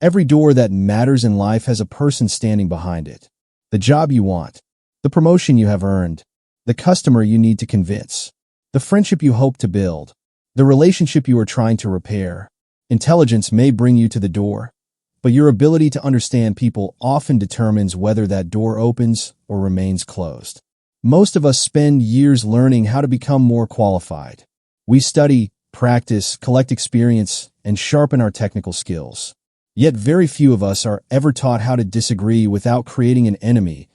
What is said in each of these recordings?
Every door that matters in life has a person standing behind it. The job you want, the promotion you have earned, the customer you need to convince, the friendship you hope to build, the relationship you are trying to repair. Intelligence may bring you to the door, but your ability to understand people often determines whether that door opens or remains closed. Most of us spend years learning how to become more qualified. We study, practice, collect experience, and sharpen our technical skills. Yet very few of us are ever taught how to disagree without creating an enemy,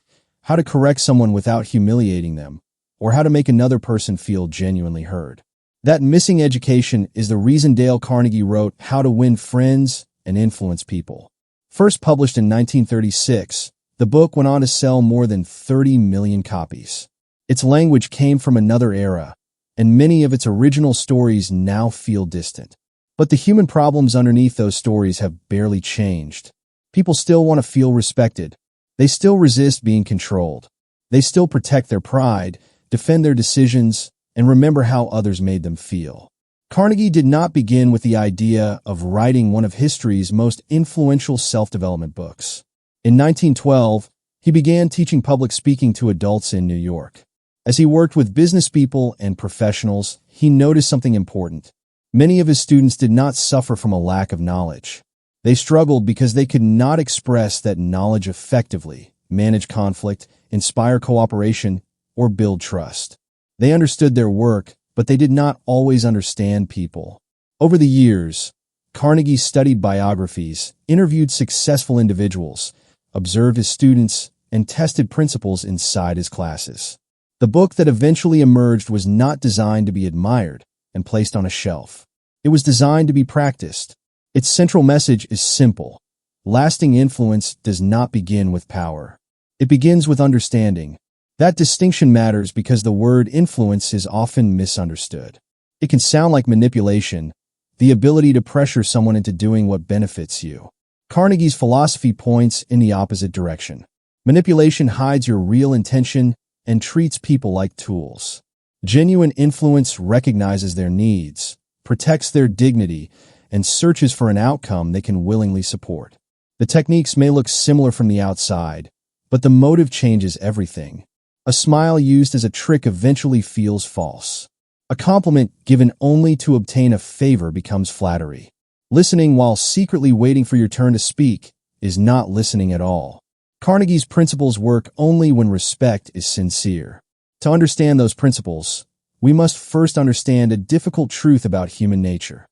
how to correct someone without humiliating them, or how to make another person feel genuinely heard. That missing education is the reason Dale Carnegie wrote How to Win Friends and Influence People. First published in 1936, the book went on to sell more than 30 million copies. Its language came from another era, and many of its original stories now feel distant. But the human problems underneath those stories have barely changed. People still want to feel respected. They still resist being controlled. They still protect their pride, defend their decisions, and remember how others made them feel. Carnegie did not begin with the idea of writing one of history's most influential self-development books. In 1912, he began teaching public speaking to adults in New York. As he worked with business people and professionals, he noticed something important. Many of his students did not suffer from a lack of knowledge. They struggled because they could not express that knowledge effectively, manage conflict, inspire cooperation, or build trust. They understood their work, but they did not always understand people. Over the years, Carnegie studied biographies, interviewed successful individuals, observed his students, and tested principles inside his classes. The book that eventually emerged was not designed to be admired and placed on a shelf. It was designed to be practiced. Its central message is simple. Lasting influence does not begin with power. It begins with understanding. That distinction matters because the word influence is often misunderstood. It can sound like manipulation, the ability to pressure someone into doing what benefits you. Carnegie's philosophy points in the opposite direction. Manipulation hides your real intention and treats people like tools. Genuine influence recognizes their needs, protects their dignity, and searches for an outcome they can willingly support. The techniques may look similar from the outside, but the motive changes everything. A smile used as a trick eventually feels false. A compliment given only to obtain a favor becomes flattery. Listening while secretly waiting for your turn to speak is not listening at all. Carnegie's principles work only when respect is sincere. To understand those principles, we must first understand a difficult truth about human nature.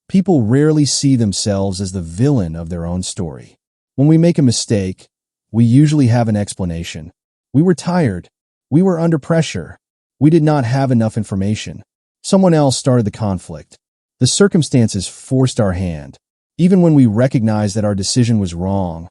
People rarely see themselves as the villain of their own story. When we make a mistake, we usually have an explanation. We were tired. We were under pressure. We did not have enough information. Someone else started the conflict. The circumstances forced our hand. Even when we recognize that our decision was wrong,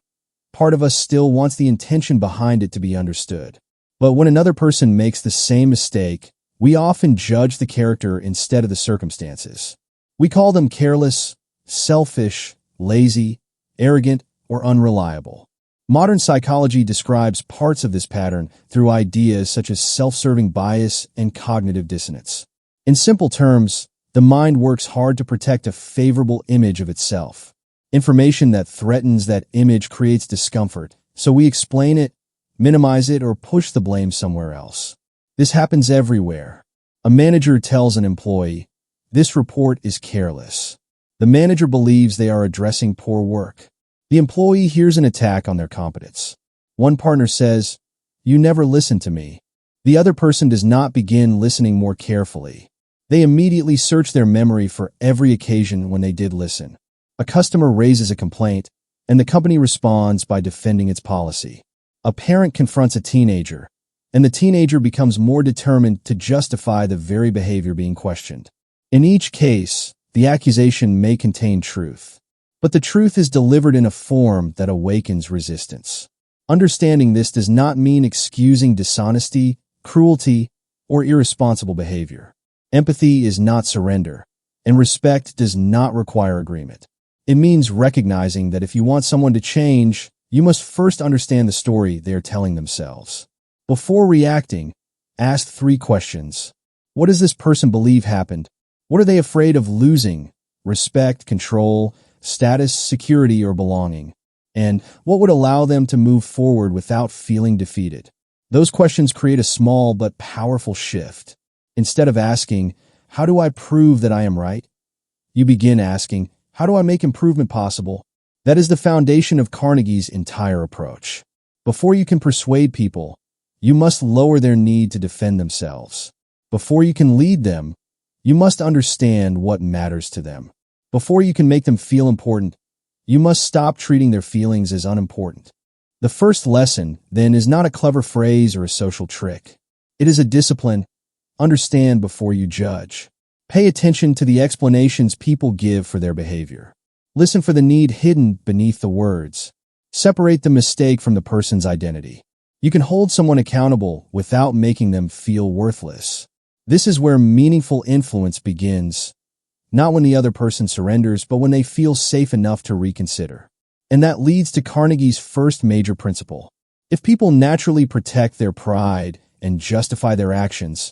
part of us still wants the intention behind it to be understood. But when another person makes the same mistake, we often judge the character instead of the circumstances. We call them careless, selfish, lazy, arrogant, or unreliable. Modern psychology describes parts of this pattern through ideas such as self-serving bias and cognitive dissonance. In simple terms, the mind works hard to protect a favorable image of itself. Information that threatens that image creates discomfort, so we explain it, minimize it, or push the blame somewhere else. This happens everywhere. A manager tells an employee, "This report is careless." The manager believes they are addressing poor work. The employee hears an attack on their competence. One partner says, "You never listen to me." The other person does not begin listening more carefully. They immediately search their memory for every occasion when they did listen. A customer raises a complaint, and the company responds by defending its policy. A parent confronts a teenager, and the teenager becomes more determined to justify the very behavior being questioned. In each case, the accusation may contain truth, but the truth is delivered in a form that awakens resistance. Understanding this does not mean excusing dishonesty, cruelty, or irresponsible behavior. Empathy is not surrender, and respect does not require agreement. It means recognizing that if you want someone to change, you must first understand the story they are telling themselves. Before reacting, ask 3 questions. What does this person believe happened? What are they afraid of losing? Respect, control, status, security, or belonging? And what would allow them to move forward without feeling defeated? Those questions create a small but powerful shift. Instead of asking, "How do I prove that I am right?" you begin asking, "How do I make improvement possible?" That is the foundation of Carnegie's entire approach. Before you can persuade people, you must lower their need to defend themselves. Before you can lead them, you must understand what matters to them. Before you can make them feel important, you must stop treating their feelings as unimportant. The first lesson, then, is not a clever phrase or a social trick. It is a discipline. Understand before you judge. Pay attention to the explanations people give for their behavior. Listen for the need hidden beneath the words. Separate the mistake from the person's identity. You can hold someone accountable without making them feel worthless. This is where meaningful influence begins, not when the other person surrenders, but when they feel safe enough to reconsider. And that leads to Carnegie's first major principle. If people naturally protect their pride and justify their actions,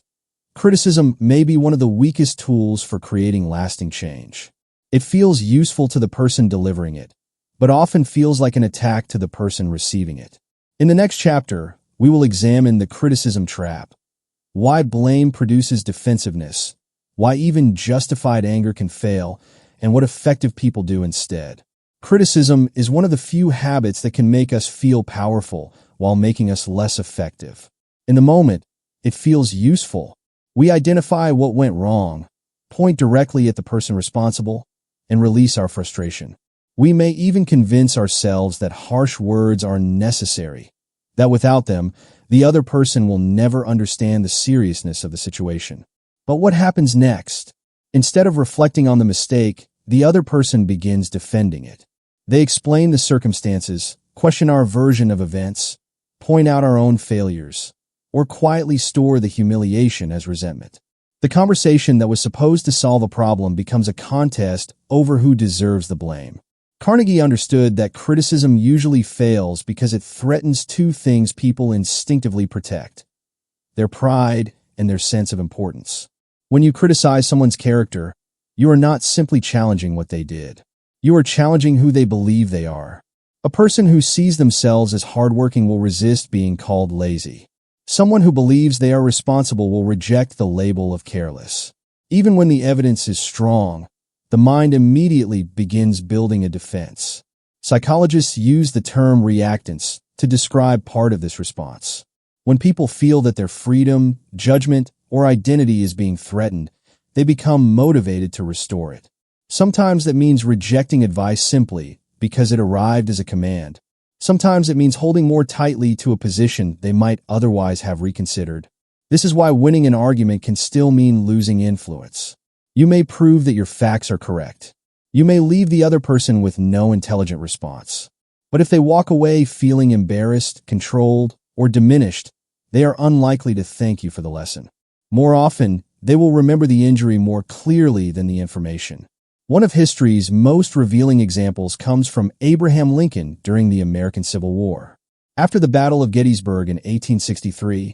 criticism may be one of the weakest tools for creating lasting change. It feels useful to the person delivering it, but often feels like an attack to the person receiving it. In the next chapter, we will examine the criticism trap, why blame produces defensiveness, why even justified anger can fail, and what effective people do instead. Criticism is one of the few habits that can make us feel powerful while making us less effective. In the moment, it feels useful. We identify what went wrong, point directly at the person responsible, and release our frustration. We may even convince ourselves that harsh words are necessary, that without them, the other person will never understand the seriousness of the situation. But what happens next? Instead of reflecting on the mistake, the other person begins defending it. They explain the circumstances, question our version of events, point out our own failures, or quietly store the humiliation as resentment. The conversation that was supposed to solve a problem becomes a contest over who deserves the blame. Carnegie understood that criticism usually fails because it threatens two things people instinctively protect: their pride and their sense of importance. When you criticize someone's character, you are not simply challenging what they did. You are challenging who they believe they are. A person who sees themselves as hardworking will resist being called lazy. Someone who believes they are responsible will reject the label of careless. Even when the evidence is strong, the mind immediately begins building a defense. Psychologists use the term reactance to describe part of this response. When people feel that their freedom, judgment, or identity is being threatened, they become motivated to restore it. Sometimes that means rejecting advice simply because it arrived as a command. Sometimes it means holding more tightly to a position they might otherwise have reconsidered. This is why winning an argument can still mean losing influence. You may prove that your facts are correct. You may leave the other person with no intelligent response. But if they walk away feeling embarrassed, controlled, or diminished, they are unlikely to thank you for the lesson. More often, they will remember the injury more clearly than the information. One of history's most revealing examples comes from Abraham Lincoln during the American Civil War. After the Battle of Gettysburg in 1863,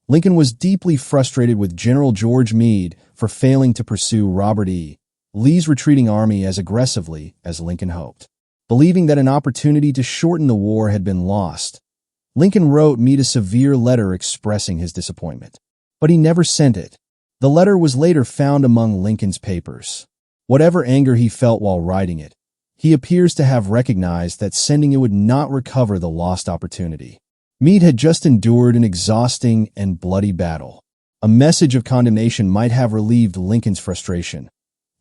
Lincoln was deeply frustrated with General George Meade for failing to pursue Robert E. Lee's retreating army as aggressively as Lincoln hoped. Believing that an opportunity to shorten the war had been lost, Lincoln wrote Meade a severe letter expressing his disappointment. But he never sent it. The letter was later found among Lincoln's papers. Whatever anger he felt while writing it, he appears to have recognized that sending it would not recover the lost opportunity. Meade had just endured an exhausting and bloody battle. A message of condemnation might have relieved Lincoln's frustration,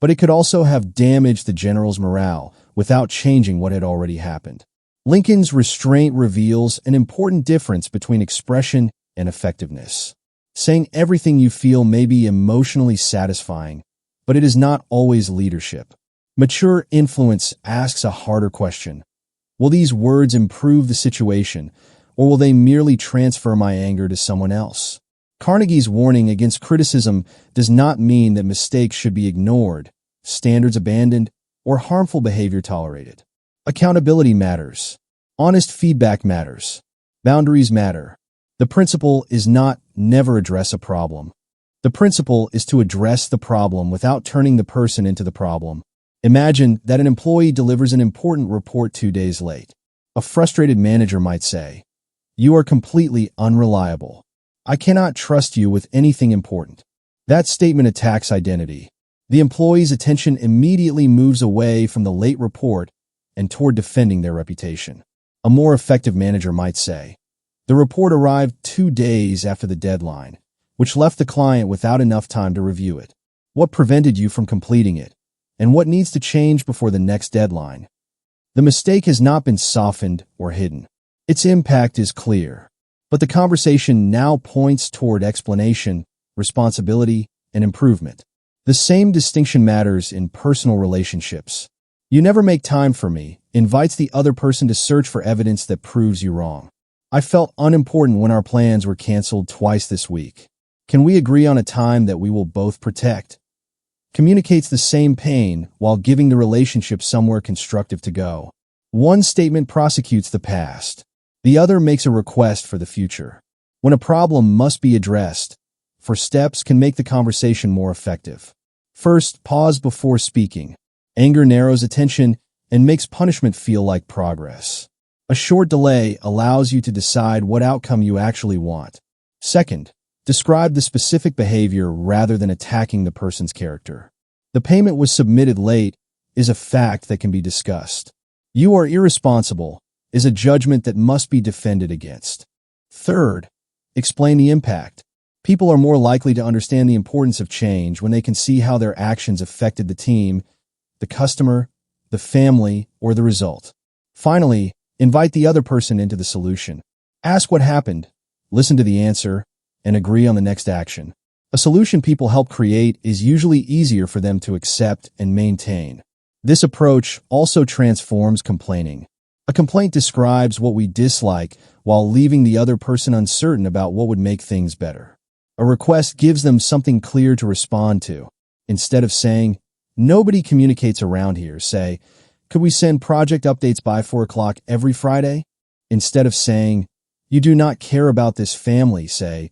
but it could also have damaged the general's morale without changing what had already happened. Lincoln's restraint reveals an important difference between expression and effectiveness. Saying everything you feel may be emotionally satisfying, but it is not always leadership. Mature influence asks a harder question. Will these words improve the situation, or will they merely transfer my anger to someone else? Carnegie's warning against criticism does not mean that mistakes should be ignored, standards abandoned, or harmful behavior tolerated. Accountability matters. Honest feedback matters. Boundaries matter. The principle is not never address a problem. The principle is to address the problem without turning the person into the problem. Imagine that an employee delivers an important report 2 days late. A frustrated manager might say, "You are completely unreliable. I cannot trust you with anything important." That statement attacks identity. The employee's attention immediately moves away from the late report and toward defending their reputation. A more effective manager might say, "The report arrived 2 days after the deadline, which left the client without enough time to review it. What prevented you from completing it? And what needs to change before the next deadline?" The mistake has not been softened or hidden. Its impact is clear. But the conversation now points toward explanation, responsibility, and improvement. The same distinction matters in personal relationships. "You never make time for me" invites the other person to search for evidence that proves you wrong. "I felt unimportant when our plans were canceled twice this week. Can we agree on a time that we will both protect?" Communicates the same pain while giving the relationship somewhere constructive to go. One statement prosecutes the past. The other makes a request for the future. When a problem must be addressed, four steps can make the conversation more effective. First, pause before speaking. Anger narrows attention and makes punishment feel like progress. A short delay allows you to decide what outcome you actually want. Second, describe the specific behavior rather than attacking the person's character. "The payment was submitted late" is a fact that can be discussed. "You are irresponsible" is a judgment that must be defended against. Third, explain the impact. People are more likely to understand the importance of change when they can see how their actions affected the team, the customer, the family, or the result. Finally, invite the other person into the solution. Ask what happened, listen to the answer, and agree on the next action. A solution people help create is usually easier for them to accept and maintain. This approach also transforms complaining. A complaint describes what we dislike while leaving the other person uncertain about what would make things better. A request gives them something clear to respond to. Instead of saying, "Nobody communicates around here," say, "Could we send project updates by 4 o'clock every Friday?" Instead of saying, "You do not care about this family," say,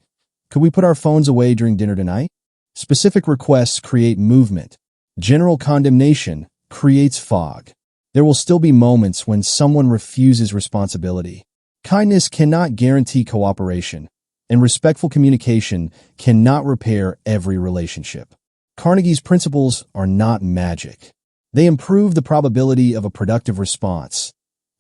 "Could we put our phones away during dinner tonight?" Specific requests create movement. General condemnation creates fog. There will still be moments when someone refuses responsibility. Kindness cannot guarantee cooperation, and respectful communication cannot repair every relationship. Carnegie's principles are not magic. They improve the probability of a productive response.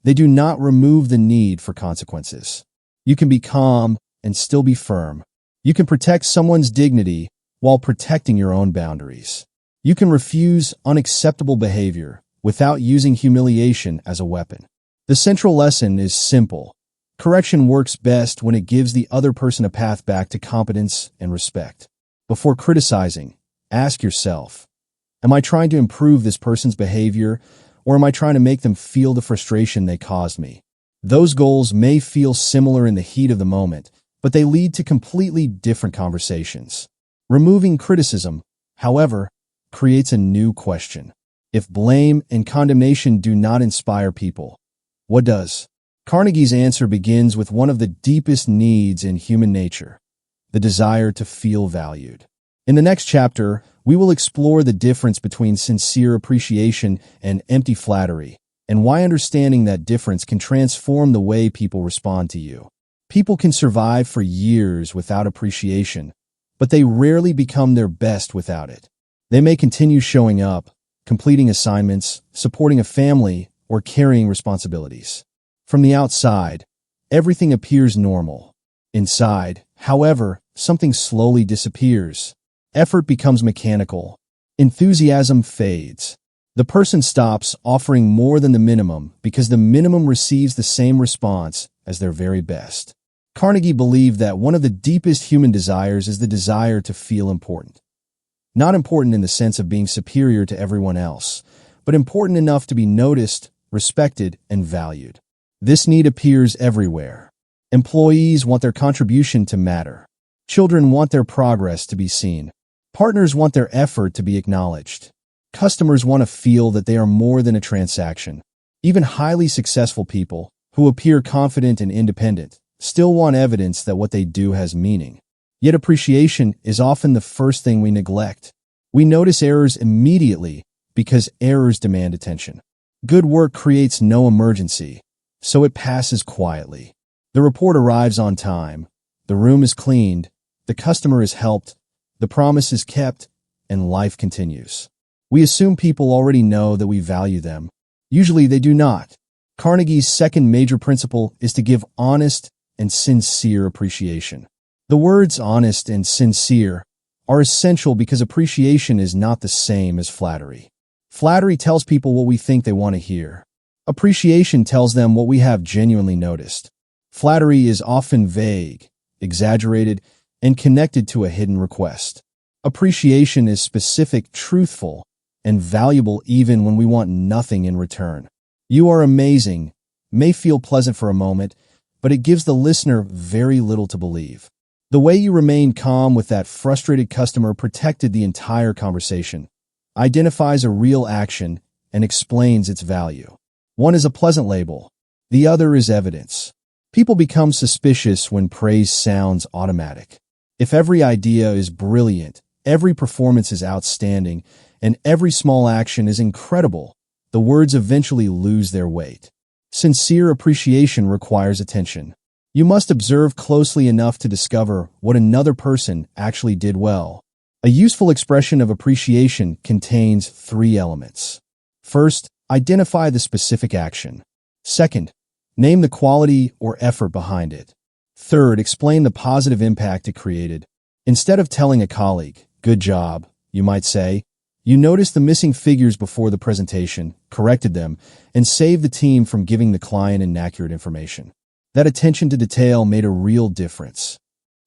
They do not remove the need for consequences. You can be calm and still be firm. You can protect someone's dignity while protecting your own boundaries. You can refuse unacceptable behavior without using humiliation as a weapon. The central lesson is simple. Correction works best when it gives the other person a path back to competence and respect. Before criticizing, ask yourself, am I trying to improve this person's behavior, or am I trying to make them feel the frustration they caused me? Those goals may feel similar in the heat of the moment, but they lead to completely different conversations. Removing criticism, however, creates a new question. If blame and condemnation do not inspire people, what does? Carnegie's answer begins with one of the deepest needs in human nature, the desire to feel valued. In the next chapter, we will explore the difference between sincere appreciation and empty flattery, and why understanding that difference can transform the way people respond to you. People can survive for years without appreciation, but they rarely become their best without it. They may continue showing up, completing assignments, supporting a family, or carrying responsibilities. From the outside, everything appears normal. Inside, however, something slowly disappears. Effort becomes mechanical. Enthusiasm fades. The person stops offering more than the minimum because the minimum receives the same response as their very best. Carnegie believed that one of the deepest human desires is the desire to feel important. Not important in the sense of being superior to everyone else, but important enough to be noticed, respected, and valued. This need appears everywhere. Employees want their contribution to matter. Children want their progress to be seen. Partners want their effort to be acknowledged. Customers want to feel that they are more than a transaction. Even highly successful people, who appear confident and independent, still want evidence that what they do has meaning. Yet appreciation is often the first thing we neglect. We notice errors immediately, because errors demand attention. Good work creates no emergency, so it passes quietly. The report arrives on time, the room is cleaned, the customer is helped, the promise is kept, and life continues. We assume people already know that we value them. Usually they do not. Carnegie's second major principle is to give honest and sincere appreciation. The words honest and sincere are essential because appreciation is not the same as flattery. Flattery tells people what we think they want to hear. Appreciation tells them what we have genuinely noticed. Flattery is often vague, exaggerated, and connected to a hidden request. Appreciation is specific, truthful, and valuable even when we want nothing in return. "You are amazing" may feel pleasant for a moment, but it gives the listener very little to believe. The way you remain calm with that frustrated customer protected the entire conversation, identifies a real action, and explains its value. One is a pleasant label. The other is evidence. People become suspicious when praise sounds automatic. If every idea is brilliant, every performance is outstanding, and every small action is incredible, the words eventually lose their weight. Sincere appreciation requires attention. You must observe closely enough to discover what another person actually did well. A useful expression of appreciation contains 3 elements. First, identify the specific action. Second, name the quality or effort behind it. Third, explain the positive impact it created. Instead of telling a colleague, "Good job," you might say, "You noticed the missing figures before the presentation, corrected them, and saved the team from giving the client inaccurate information." That attention to detail made a real difference.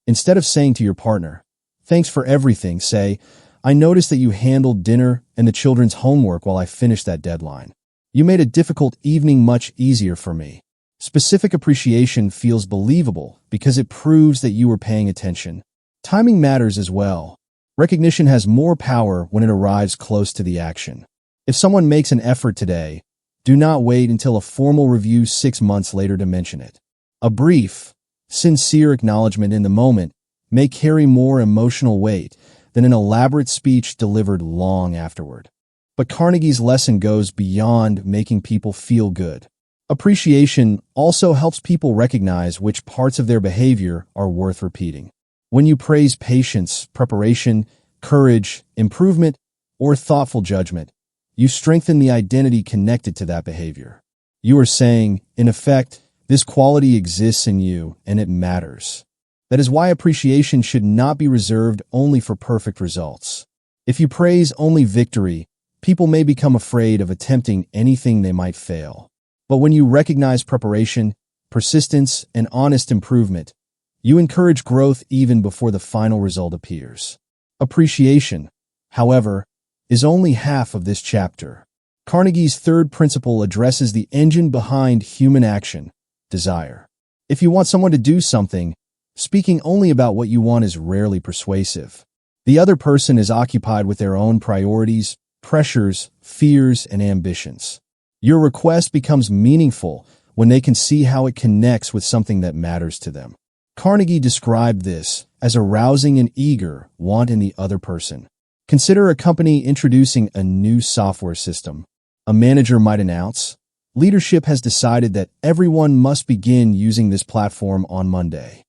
Instead of saying to your partner, "Thanks for everything," say, "I noticed that you handled dinner and the children's homework while I finished that deadline. You made a difficult evening much easier for me." Specific appreciation feels believable because it proves that you were paying attention. Timing matters as well. Recognition has more power when it arrives close to the action. If someone makes an effort today, do not wait until a formal review 6 months later to mention it. A brief, sincere acknowledgement in the moment may carry more emotional weight than an elaborate speech delivered long afterward. But Carnegie's lesson goes beyond making people feel good. Appreciation also helps people recognize which parts of their behavior are worth repeating. When you praise patience, preparation, courage, improvement, or thoughtful judgment, you strengthen the identity connected to that behavior. You are saying, in effect, this quality exists in you and it matters. That is why appreciation should not be reserved only for perfect results. If you praise only victory, people may become afraid of attempting anything they might fail. But when you recognize preparation, persistence, and honest improvement, you encourage growth even before the final result appears. Appreciation, however, is only half of this chapter. Carnegie's third principle addresses the engine behind human action, desire. If you want someone to do something, speaking only about what you want is rarely persuasive. The other person is occupied with their own priorities, pressures, fears, and ambitions. Your request becomes meaningful when they can see how it connects with something that matters to them. Carnegie described this as arousing an eager want in the other person. Consider a company introducing a new software system. A manager might announce, "Leadership has decided that everyone must begin using this platform on Monday."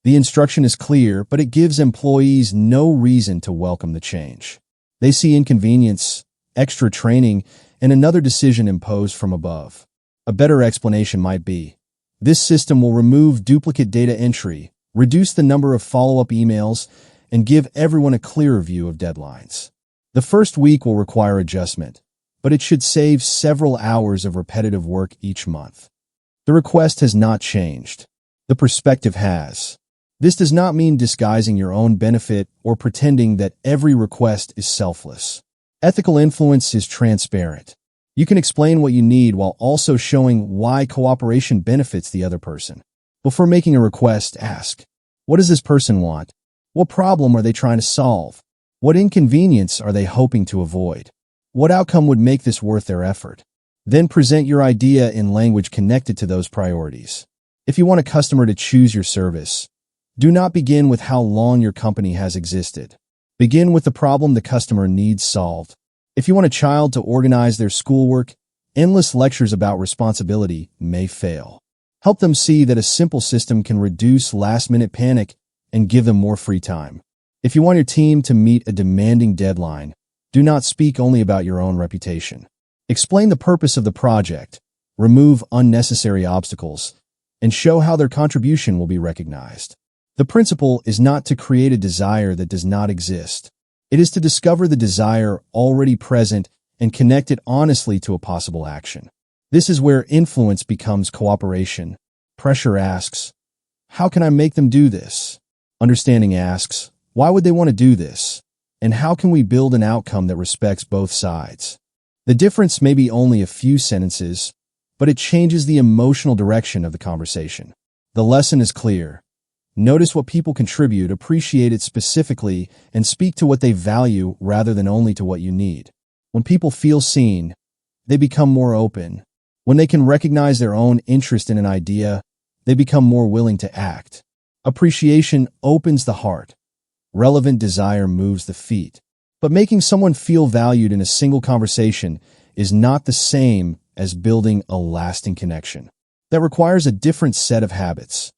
The instruction is clear, but it gives employees no reason to welcome the change. They see inconvenience, extra training, and another decision imposed from above. A better explanation might be, "This system will remove duplicate data entry, reduce the number of follow-up emails, and give everyone a clearer view of deadlines." The first week will require adjustment, but it should save several hours of repetitive work each month. The request has not changed. The perspective has. This does not mean disguising your own benefit or pretending that every request is selfless. Ethical influence is transparent. You can explain what you need while also showing why cooperation benefits the other person. Before making a request, ask, what does this person want? What problem are they trying to solve? What inconvenience are they hoping to avoid? What outcome would make this worth their effort? Then present your idea in language connected to those priorities. If you want a customer to choose your service, do not begin with how long your company has existed. Begin with the problem the customer needs solved. If you want a child to organize their schoolwork, endless lectures about responsibility may fail. Help them see that a simple system can reduce last-minute panic and give them more free time. If you want your team to meet a demanding deadline, do not speak only about your own reputation. Explain the purpose of the project, remove unnecessary obstacles, and show how their contribution will be recognized. The principle is not to create a desire that does not exist. It is to discover the desire already present and connect it honestly to a possible action. This is where influence becomes cooperation. Pressure asks, how can I make them do this? Understanding asks, why would they want to do this? And how can we build an outcome that respects both sides? The difference may be only a few sentences, but it changes the emotional direction of the conversation. The lesson is clear. Notice what people contribute, appreciate it specifically, and speak to what they value rather than only to what you need. When people feel seen, they become more open. When they can recognize their own interest in an idea, they become more willing to act. Appreciation opens the heart. Relevant desire moves the feet. But making someone feel valued in a single conversation is not the same as building a lasting connection. That requires a different set of habits.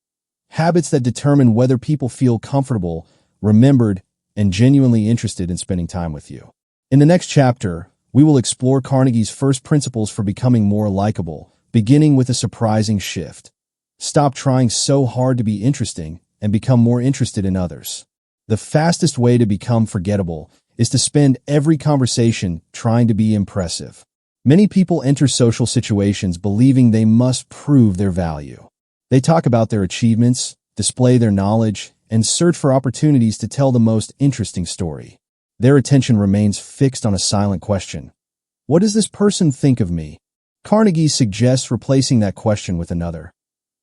Habits that determine whether people feel comfortable, remembered, and genuinely interested in spending time with you. In the next chapter, we will explore Carnegie's first principles for becoming more likable, beginning with a surprising shift. Stop trying so hard to be interesting and become more interested in others. The fastest way to become forgettable is to spend every conversation trying to be impressive. Many people enter social situations believing they must prove their value. They talk about their achievements, display their knowledge, and search for opportunities to tell the most interesting story. Their attention remains fixed on a silent question. What does this person think of me? Carnegie suggests replacing that question with another.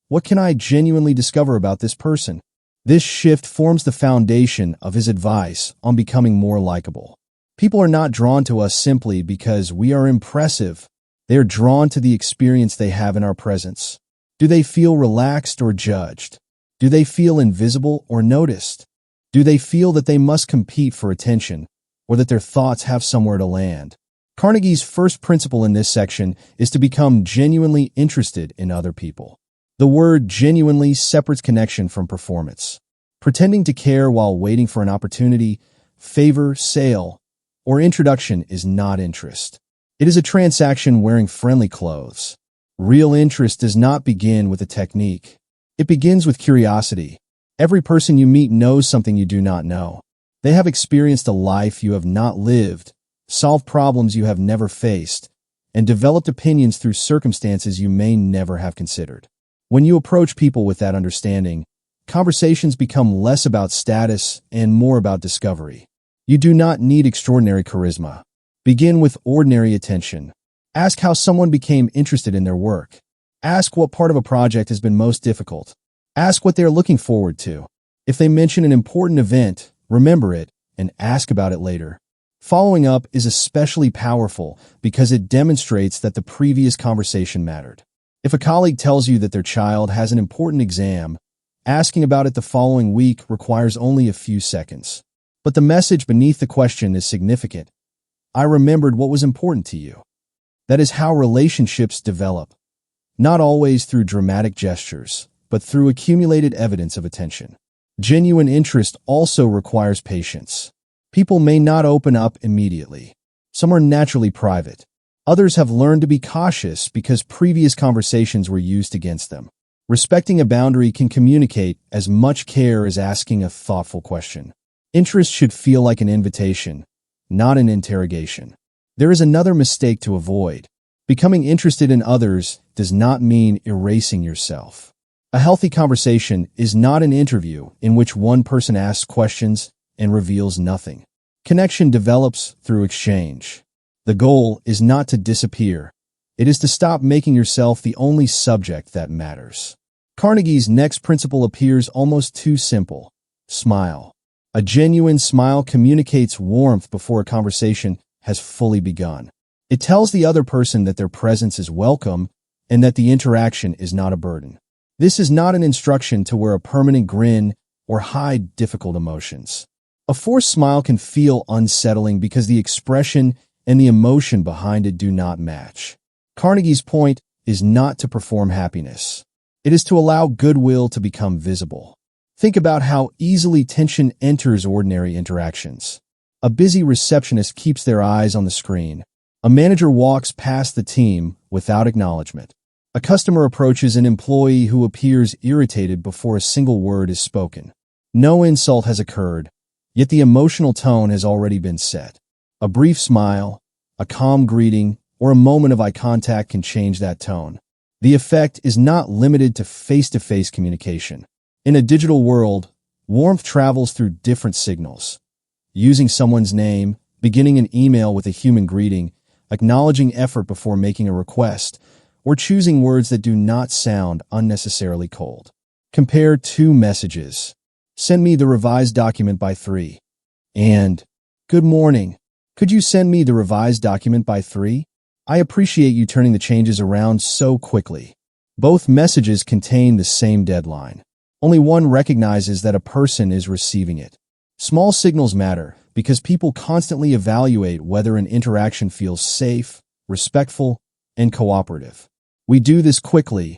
What can I genuinely discover about this person? This shift forms the foundation of his advice on becoming more likable. People are not drawn to us simply because we are impressive. They are drawn to the experience they have in our presence. Do they feel relaxed or judged? Do they feel invisible or noticed? Do they feel that they must compete for attention, or that their thoughts have somewhere to land? Carnegie's first principle in this section is to become genuinely interested in other people. The word genuinely separates connection from performance. Pretending to care while waiting for an opportunity, favor, sale, or introduction is not interest. It is a transaction wearing friendly clothes. Real interest does not begin with a technique. It begins with curiosity. Every person you meet knows something you do not know. They have experienced a life you have not lived, solved problems you have never faced, and developed opinions through circumstances you may never have considered. When you approach people with that understanding, conversations become less about status and more about discovery. You do not need extraordinary charisma. Begin with ordinary attention. Ask how someone became interested in their work. Ask what part of a project has been most difficult. Ask what they are looking forward to. If they mention an important event, remember it and ask about it later. Following up is especially powerful because it demonstrates that the previous conversation mattered. If a colleague tells you that their child has an important exam, asking about it the following week requires only a few seconds. But the message beneath the question is significant. I remembered what was important to you. That is how relationships develop. Not always through dramatic gestures, but through accumulated evidence of attention. Genuine interest also requires patience. People may not open up immediately. Some are naturally private. Others have learned to be cautious because previous conversations were used against them. Respecting a boundary can communicate as much care as asking a thoughtful question. Interest should feel like an invitation, not an interrogation. There is another mistake to avoid. Becoming interested in others does not mean erasing yourself. A healthy conversation is not an interview in which one person asks questions and reveals nothing. Connection develops through exchange. The goal is not to disappear. It is to stop making yourself the only subject that matters. Carnegie's next principle appears almost too simple. Smile. A genuine smile communicates warmth before a conversation has fully begun. It tells the other person that their presence is welcome and that the interaction is not a burden. This is not an instruction to wear a permanent grin or hide difficult emotions. A forced smile can feel unsettling because the expression and the emotion behind it do not match. Carnegie's point is not to perform happiness. It is to allow goodwill to become visible. Think about how easily tension enters ordinary interactions. A busy receptionist keeps their eyes on the screen. A manager walks past the team without acknowledgement. A customer approaches an employee who appears irritated before a single word is spoken. No insult has occurred, yet the emotional tone has already been set. A brief smile, a calm greeting, or a moment of eye contact can change that tone. The effect is not limited to face-to-face communication. In a digital world, warmth travels through different signals. Using someone's name, beginning an email with a human greeting, acknowledging effort before making a request, or choosing words that do not sound unnecessarily cold. Compare two messages. Send me the revised document by 3. And, good morning. Could you send me the revised document by 3? I appreciate you turning the changes around so quickly. Both messages contain the same deadline. Only one recognizes that a person is receiving it. Small signals matter because people constantly evaluate whether an interaction feels safe, respectful, and cooperative. We do this quickly,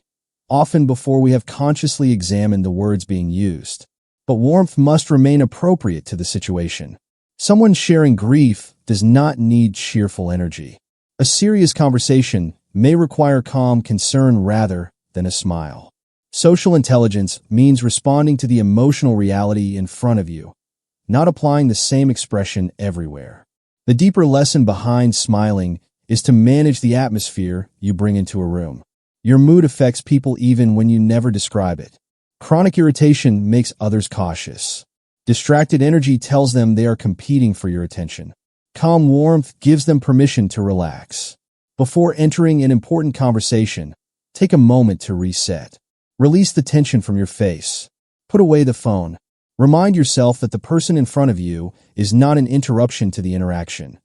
often before we have consciously examined the words being used. But warmth must remain appropriate to the situation. Someone sharing grief does not need cheerful energy. A serious conversation may require calm concern rather than a smile. Social intelligence means responding to the emotional reality in front of you, not applying the same expression everywhere. The deeper lesson behind smiling is to manage the atmosphere you bring into a room. Your mood affects people even when you never describe it. Chronic irritation makes others cautious. Distracted energy tells them they are competing for your attention. Calm warmth gives them permission to relax. Before entering an important conversation, take a moment to reset. Release the tension from your face. Put away the phone. Remind yourself that the person in front of you is not an interruption to the interaction.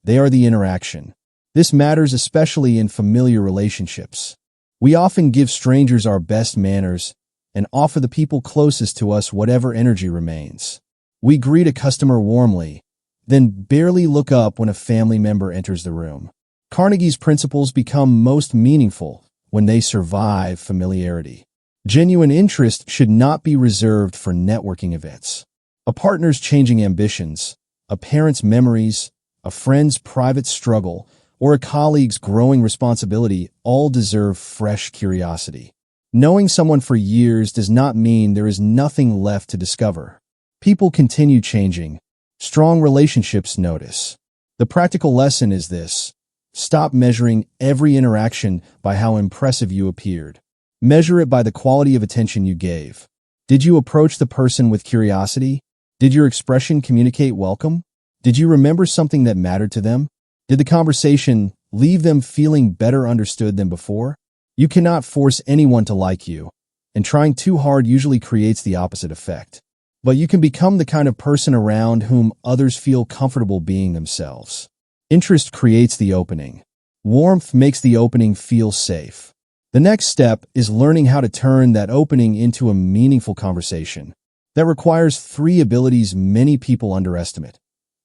They are the interaction. This matters especially in familiar relationships. We often give strangers our best manners and offer the people closest to us whatever energy remains. We greet a customer warmly, then barely look up when a family member enters the room. Carnegie's principles become most meaningful when they survive familiarity. Genuine interest should not be reserved for networking events. A partner's changing ambitions, a parent's memories, a friend's private struggle, or a colleague's growing responsibility all deserve fresh curiosity. Knowing someone for years does not mean there is nothing left to discover. People continue changing. Strong relationships notice. The practical lesson is this: stop measuring every interaction by how impressive you appeared. Measure it by the quality of attention you gave. Did you approach the person with curiosity? Did your expression communicate welcome? Did you remember something that mattered to them? Did the conversation leave them feeling better understood than before? You cannot force anyone to like you, and trying too hard usually creates the opposite effect. But you can become the kind of person around whom others feel comfortable being themselves. Interest creates the opening. Warmth makes the opening feel safe. The next step is learning how to turn that opening into a meaningful conversation. That requires 3 abilities many people underestimate: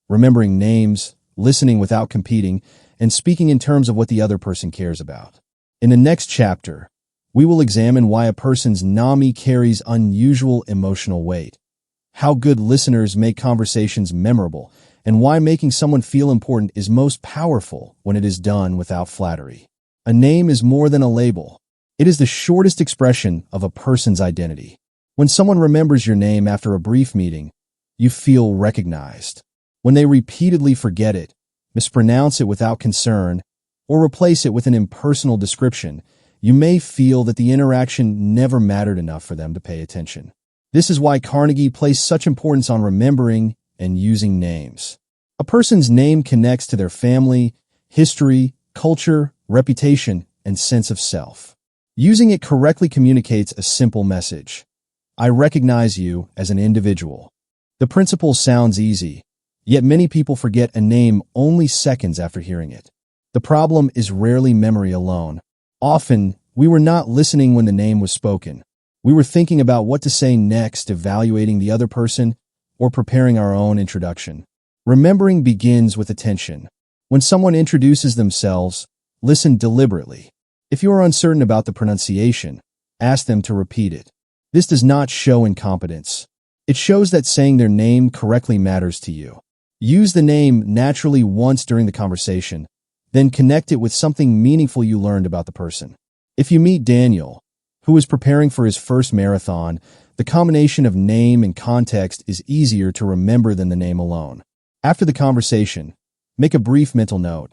remembering names, listening without competing, and speaking in terms of what the other person cares about. In the next chapter, we will examine why a person's NAMI carries unusual emotional weight, how good listeners make conversations memorable, and why making someone feel important is most powerful when it is done without flattery. A name is more than a label. It is the shortest expression of a person's identity. When someone remembers your name after a brief meeting, you feel recognized. When they repeatedly forget it, mispronounce it without concern, or replace it with an impersonal description, you may feel that the interaction never mattered enough for them to pay attention. This is why Carnegie placed such importance on remembering and using names. A person's name connects to their family, history, culture, reputation, and sense of self. Using it correctly communicates a simple message: I recognize you as an individual. The principle sounds easy, yet many people forget a name only seconds after hearing it. The problem is rarely memory alone. Often, we were not listening when the name was spoken. We were thinking about what to say next, evaluating the other person, or preparing our own introduction. Remembering begins with attention. When someone introduces themselves, listen deliberately. If you are uncertain about the pronunciation, ask them to repeat it. This does not show incompetence. It shows that saying their name correctly matters to you. Use the name naturally once during the conversation, then connect it with something meaningful you learned about the person. If you meet Daniel, who is preparing for his first marathon, the combination of name and context is easier to remember than the name alone. After the conversation, make a brief mental note.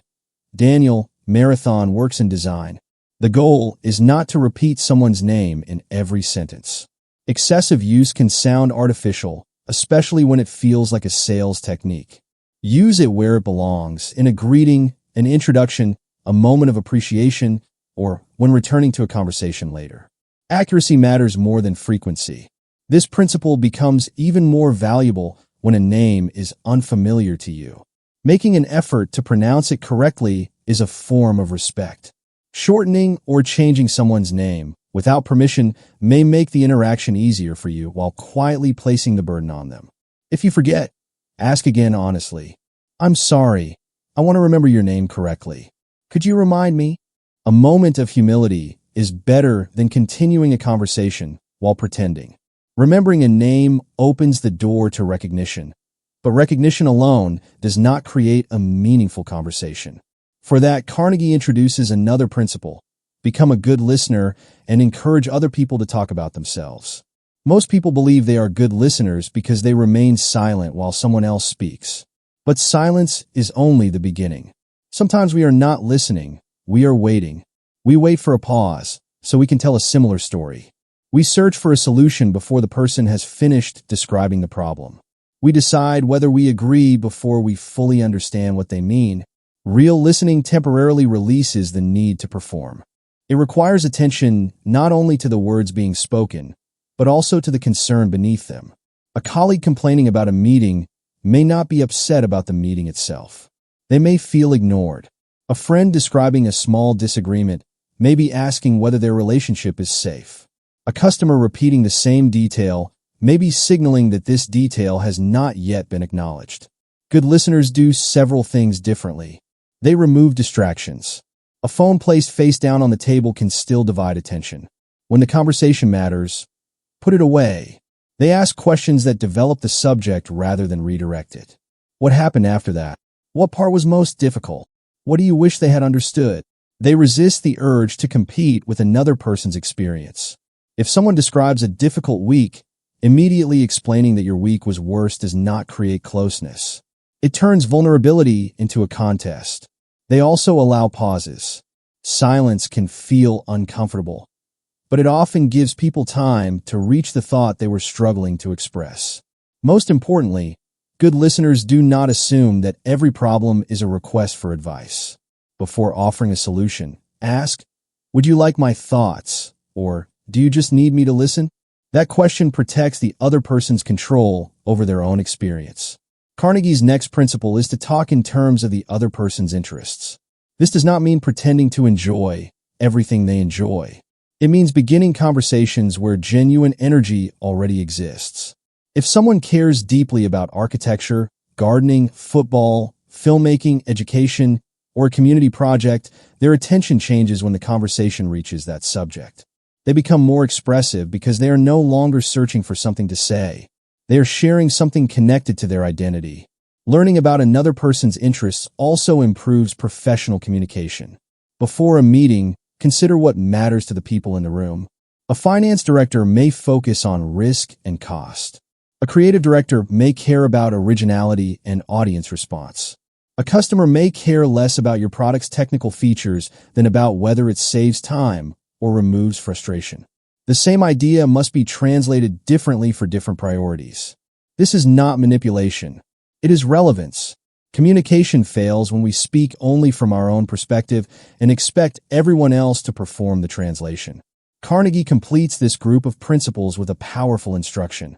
Daniel, marathon, works in design. The goal is not to repeat someone's name in every sentence. Excessive use can sound artificial, especially when it feels like a sales technique. Use it where it belongs, in a greeting, an introduction, a moment of appreciation, or when returning to a conversation later. Accuracy matters more than frequency. This principle becomes even more valuable when a name is unfamiliar to you. Making an effort to pronounce it correctly is a form of respect. Shortening or changing someone's name without permission may make the interaction easier for you while quietly placing the burden on them. If you forget, ask again honestly. I'm sorry. I want to remember your name correctly. Could you remind me? A moment of humility is better than continuing a conversation while pretending. Remembering a name opens the door to recognition, but recognition alone does not create a meaningful conversation. For that, Carnegie introduces another principle: become a good listener and encourage other people to talk about themselves. Most people believe they are good listeners because they remain silent while someone else speaks. But silence is only the beginning. Sometimes we are not listening, we are waiting. We wait for a pause so we can tell a similar story. We search for a solution before the person has finished describing the problem. We decide whether we agree before we fully understand what they mean. Real listening temporarily releases the need to perform. It requires attention not only to the words being spoken, but also to the concern beneath them. A colleague complaining about a meeting may not be upset about the meeting itself. They may feel ignored. A friend describing a small disagreement may be asking whether their relationship is safe. A customer repeating the same detail may be signaling that this detail has not yet been acknowledged. Good listeners do several things differently. They remove distractions. A phone placed face down on the table can still divide attention. When the conversation matters, put it away. They ask questions that develop the subject rather than redirect it. What happened after that? What part was most difficult? What do you wish they had understood? They resist the urge to compete with another person's experience. If someone describes a difficult week, immediately explaining that your week was worse does not create closeness. It turns vulnerability into a contest. They also allow pauses. Silence can feel uncomfortable, but it often gives people time to reach the thought they were struggling to express. Most importantly, good listeners do not assume that every problem is a request for advice. Before offering a solution, ask, "Would you like my thoughts?" Or, "Do you just need me to listen?" That question protects the other person's control over their own experience. Carnegie's next principle is to talk in terms of the other person's interests. This does not mean pretending to enjoy everything they enjoy. It means beginning conversations where genuine energy already exists. If someone cares deeply about architecture, gardening, football, filmmaking, education, or a community project, their attention changes when the conversation reaches that subject. They become more expressive because they are no longer searching for something to say. They are sharing something connected to their identity. Learning about another person's interests also improves professional communication. Before a meeting, consider what matters to the people in the room. A finance director may focus on risk and cost. A creative director may care about originality and audience response. A customer may care less about your product's technical features than about whether it saves time or removes frustration. The same idea must be translated differently for different priorities. This is not manipulation. It is relevance. Communication fails when we speak only from our own perspective and expect everyone else to perform the translation. Carnegie completes this group of principles with a powerful instruction.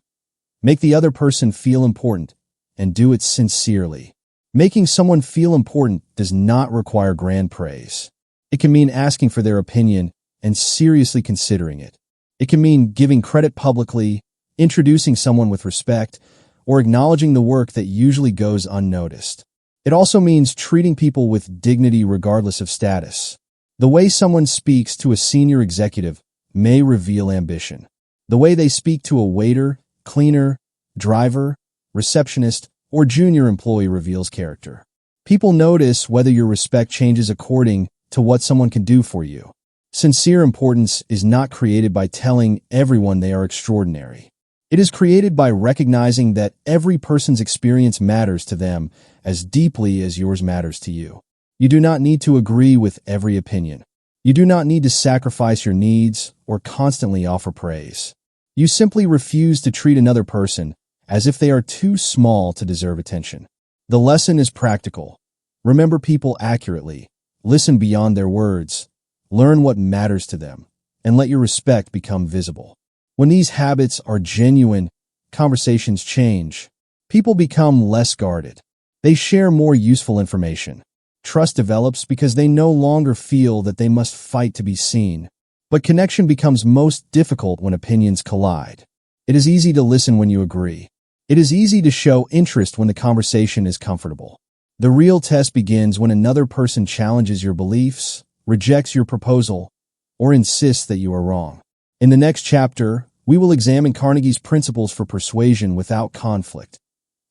Make the other person feel important, and do it sincerely. Making someone feel important does not require grand praise. It can mean asking for their opinion and seriously considering it. It can mean giving credit publicly, introducing someone with respect, or acknowledging the work that usually goes unnoticed. It also means treating people with dignity regardless of status. The way someone speaks to a senior executive may reveal ambition. The way they speak to a waiter, cleaner, driver, receptionist, or junior employee reveals character. People notice whether your respect changes according to what someone can do for you. Sincere importance is not created by telling everyone they are extraordinary. It is created by recognizing that every person's experience matters to them as deeply as yours matters to you. You do not need to agree with every opinion. You do not need to sacrifice your needs or constantly offer praise. You simply refuse to treat another person as if they are too small to deserve attention. The lesson is practical. Remember people accurately. Listen beyond their words. Learn what matters to them, and let your respect become visible. When these habits are genuine, conversations change. People become less guarded. They share more useful information. Trust develops because they no longer feel that they must fight to be seen. But connection becomes most difficult when opinions collide. It is easy to listen when you agree. It is easy to show interest when the conversation is comfortable. The real test begins when another person challenges your beliefs, rejects your proposal, or insists that you are wrong. In the next chapter, we will examine Carnegie's principles for persuasion without conflict,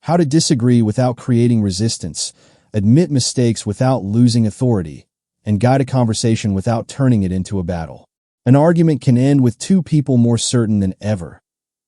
how to disagree without creating resistance, admit mistakes without losing authority, and guide a conversation without turning it into a battle. An argument can end with two people more certain than ever,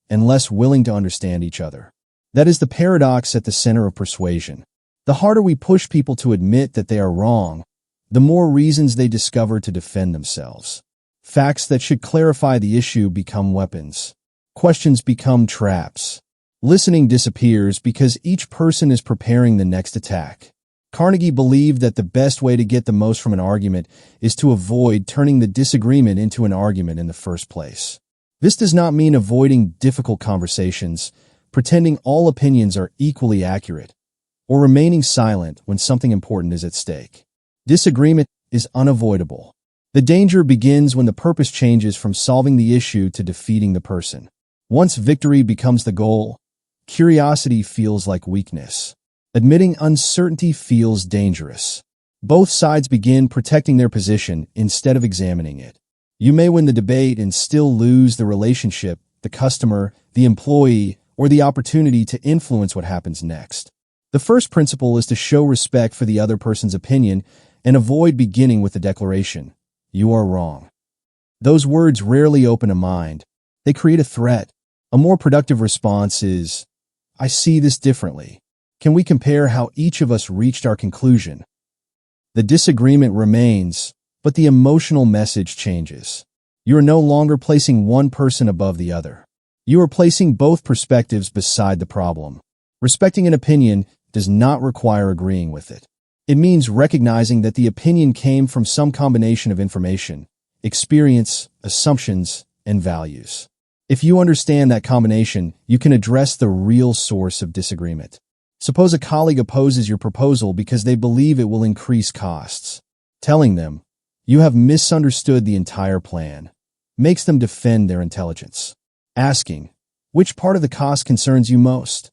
and less willing to understand each other. That is the paradox at the center of persuasion. The harder we push people to admit that they are wrong, the more reasons they discover to defend themselves. Facts that should clarify the issue become weapons. Questions become traps. Listening disappears because each person is preparing the next attack. Carnegie believed that the best way to get the most from an argument is to avoid turning the disagreement into an argument in the first place. This does not mean avoiding difficult conversations, pretending all opinions are equally accurate, or remaining silent when something important is at stake. Disagreement is unavoidable. The danger begins when the purpose changes from solving the issue to defeating the person. Once victory becomes the goal, curiosity feels like weakness. Admitting uncertainty feels dangerous. Both sides begin protecting their position instead of examining it. You may win the debate and still lose the relationship, the customer, the employee, or the opportunity to influence what happens next. The first principle is to show respect for the other person's opinion and avoid beginning with the declaration, "You are wrong." Those words rarely open a mind. They create a threat. A more productive response is, "I see this differently. Can we compare how each of us reached our conclusion?" The disagreement remains, but the emotional message changes. You are no longer placing one person above the other. You are placing both perspectives beside the problem. Respecting an opinion does not require agreeing with it. It means recognizing that the opinion came from some combination of information, experience, assumptions, and values. If you understand that combination, you can address the real source of disagreement. Suppose a colleague opposes your proposal because they believe it will increase costs. Telling them, "You have misunderstood the entire plan," makes them defend their intelligence. Asking, "Which part of the cost concerns you most?"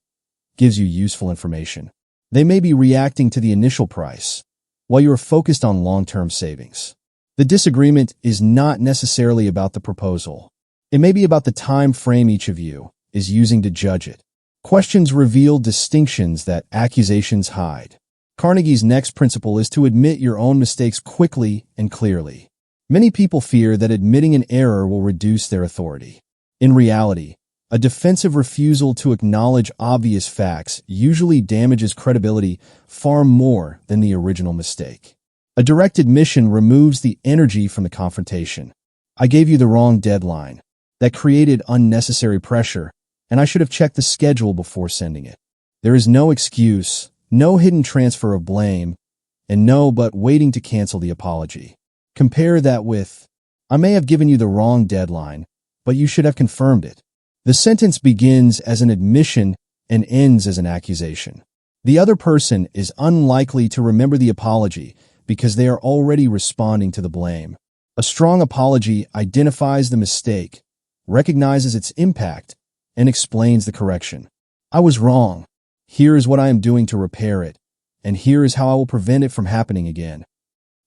gives you useful information. They may be reacting to the initial price, while you are focused on long-term savings. The disagreement is not necessarily about the proposal. It may be about the time frame each of you is using to judge it. Questions reveal distinctions that accusations hide. Carnegie's next principle is to admit your own mistakes quickly and clearly. Many people fear that admitting an error will reduce their authority. In reality, a defensive refusal to acknowledge obvious facts usually damages credibility far more than the original mistake. A direct admission removes the energy from the confrontation. "I gave you the wrong deadline." That created unnecessary pressure, and I should have checked the schedule before sending it. There is no excuse, no hidden transfer of blame, and no but waiting to cancel the apology. Compare that with, "I may have given you the wrong deadline, but you should have confirmed it." The sentence begins as an admission and ends as an accusation. The other person is unlikely to remember the apology because they are already responding to the blame. A strong apology identifies the mistake, recognizes its impact, and explains the correction. "I was wrong. Here is what I am doing to repair it," and here is how I will prevent it from happening again.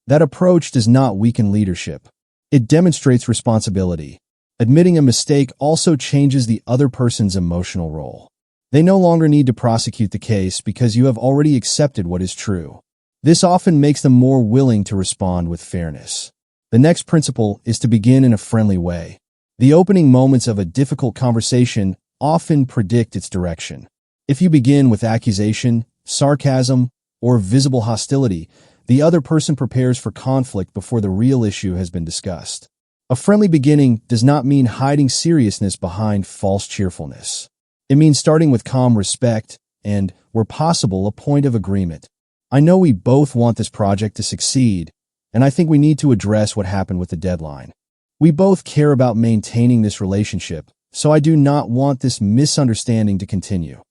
That approach does not weaken leadership. It demonstrates responsibility. Admitting a mistake also changes the other person's emotional role. They no longer need to prosecute the case because you have already accepted what is true. This often makes them more willing to respond with fairness. The next principle is to begin in a friendly way. The opening moments of a difficult conversation often predict its direction. If you begin with accusation, sarcasm, or visible hostility, the other person prepares for conflict before the real issue has been discussed. A friendly beginning does not mean hiding seriousness behind false cheerfulness. It means starting with calm respect and, where possible, a point of agreement. I know we both want this project to succeed, and I think we need to address what happened with the deadline. We both care about maintaining this relationship, so I do not want this misunderstanding to continue.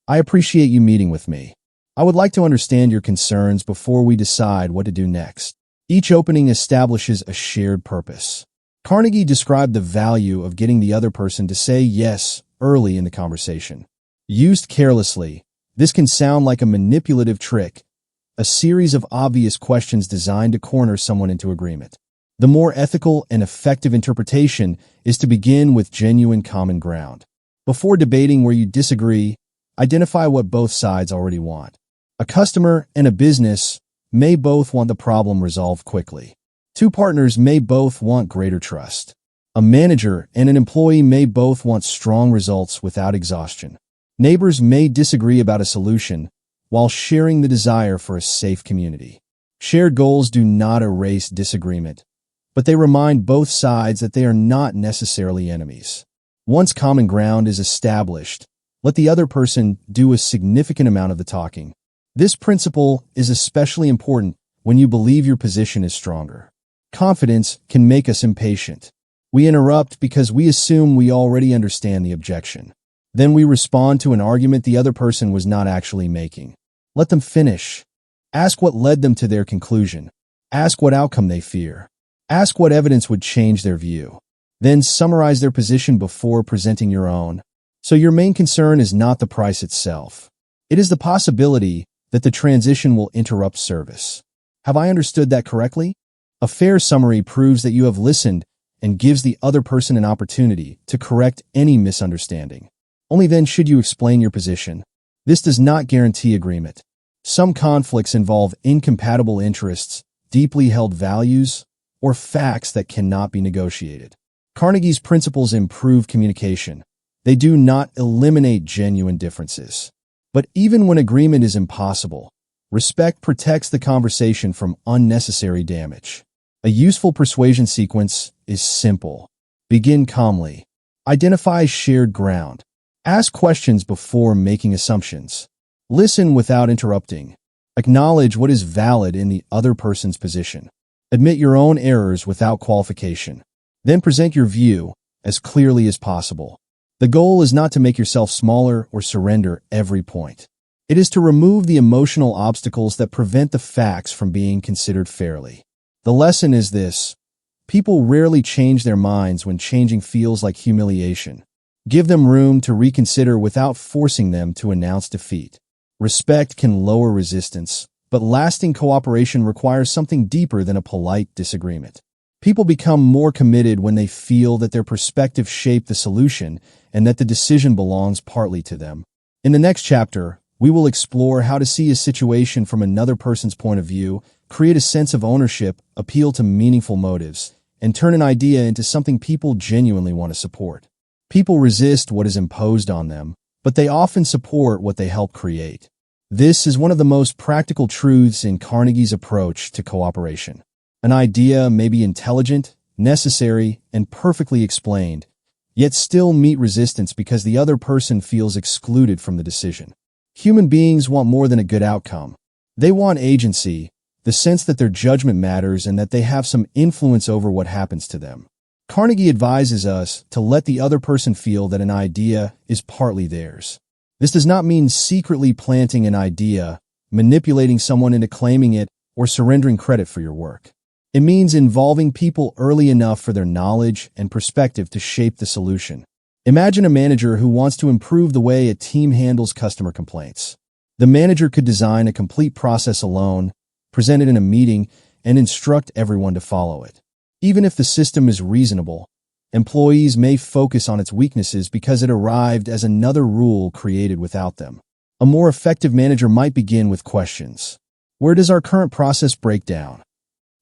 I appreciate you meeting with me. I would like to understand your concerns before we decide what to do next. Each opening establishes a shared purpose. Carnegie described the value of getting the other person to say yes early in the conversation. Used carelessly, this can sound like a manipulative trick, a series of obvious questions designed to corner someone into agreement. The more ethical and effective interpretation is to begin with genuine common ground. Before debating where you disagree, identify what both sides already want. A customer and a business may both want the problem resolved quickly. Two partners may both want greater trust. A manager and an employee may both want strong results without exhaustion. Neighbors may disagree about a solution while sharing the desire for a safe community. Shared goals do not erase disagreement, but they remind both sides that they are not necessarily enemies. Once common ground is established, let the other person do a significant amount of the talking. This principle is especially important when you believe your position is stronger. Confidence can make us impatient. We interrupt because we assume we already understand the objection. Then we respond to an argument the other person was not actually making. Let them finish. Ask what led them to their conclusion. Ask what outcome they fear. Ask what evidence would change their view. Then summarize their position before presenting your own. So your main concern is not the price itself. It is the possibility that the transition will interrupt service. Have I understood that correctly? A fair summary proves that you have listened and gives the other person an opportunity to correct any misunderstanding. Only then should you explain your position. This does not guarantee agreement. Some conflicts involve incompatible interests, deeply held values, or facts that cannot be negotiated. Carnegie's principles improve communication. They do not eliminate genuine differences. But even when agreement is impossible, respect protects the conversation from unnecessary damage. A useful persuasion sequence is simple. Begin calmly. Identify shared ground. Ask questions before making assumptions. Listen without interrupting. Acknowledge what is valid in the other person's position. Admit your own errors without qualification. Then present your view as clearly as possible. The goal is not to make yourself smaller or surrender every point. It is to remove the emotional obstacles that prevent the facts from being considered fairly. The lesson is this: people rarely change their minds when changing feels like humiliation. Give them room to reconsider without forcing them to announce defeat. Respect can lower resistance, but lasting cooperation requires something deeper than a polite disagreement. People become more committed when they feel that their perspective shaped the solution and that the decision belongs partly to them. In the next chapter, we will explore how to see a situation from another person's point of view, create a sense of ownership, appeal to meaningful motives, and turn an idea into something people genuinely want to support. People resist what is imposed on them, but they often support what they help create. This is one of the most practical truths in Carnegie's approach to cooperation. An idea may be intelligent, necessary, and perfectly explained, yet still meet resistance because the other person feels excluded from the decision. Human beings want more than a good outcome. They want agency, the sense that their judgment matters and that they have some influence over what happens to them. Carnegie advises us to let the other person feel that an idea is partly theirs. This does not mean secretly planting an idea, manipulating someone into claiming it, or surrendering credit for your work. It means involving people early enough for their knowledge and perspective to shape the solution. Imagine a manager who wants to improve the way a team handles customer complaints. The manager could design a complete process alone, present it in a meeting, and instruct everyone to follow it. Even if the system is reasonable, employees may focus on its weaknesses because it arrived as another rule created without them. A more effective manager might begin with questions. Where does our current process break down?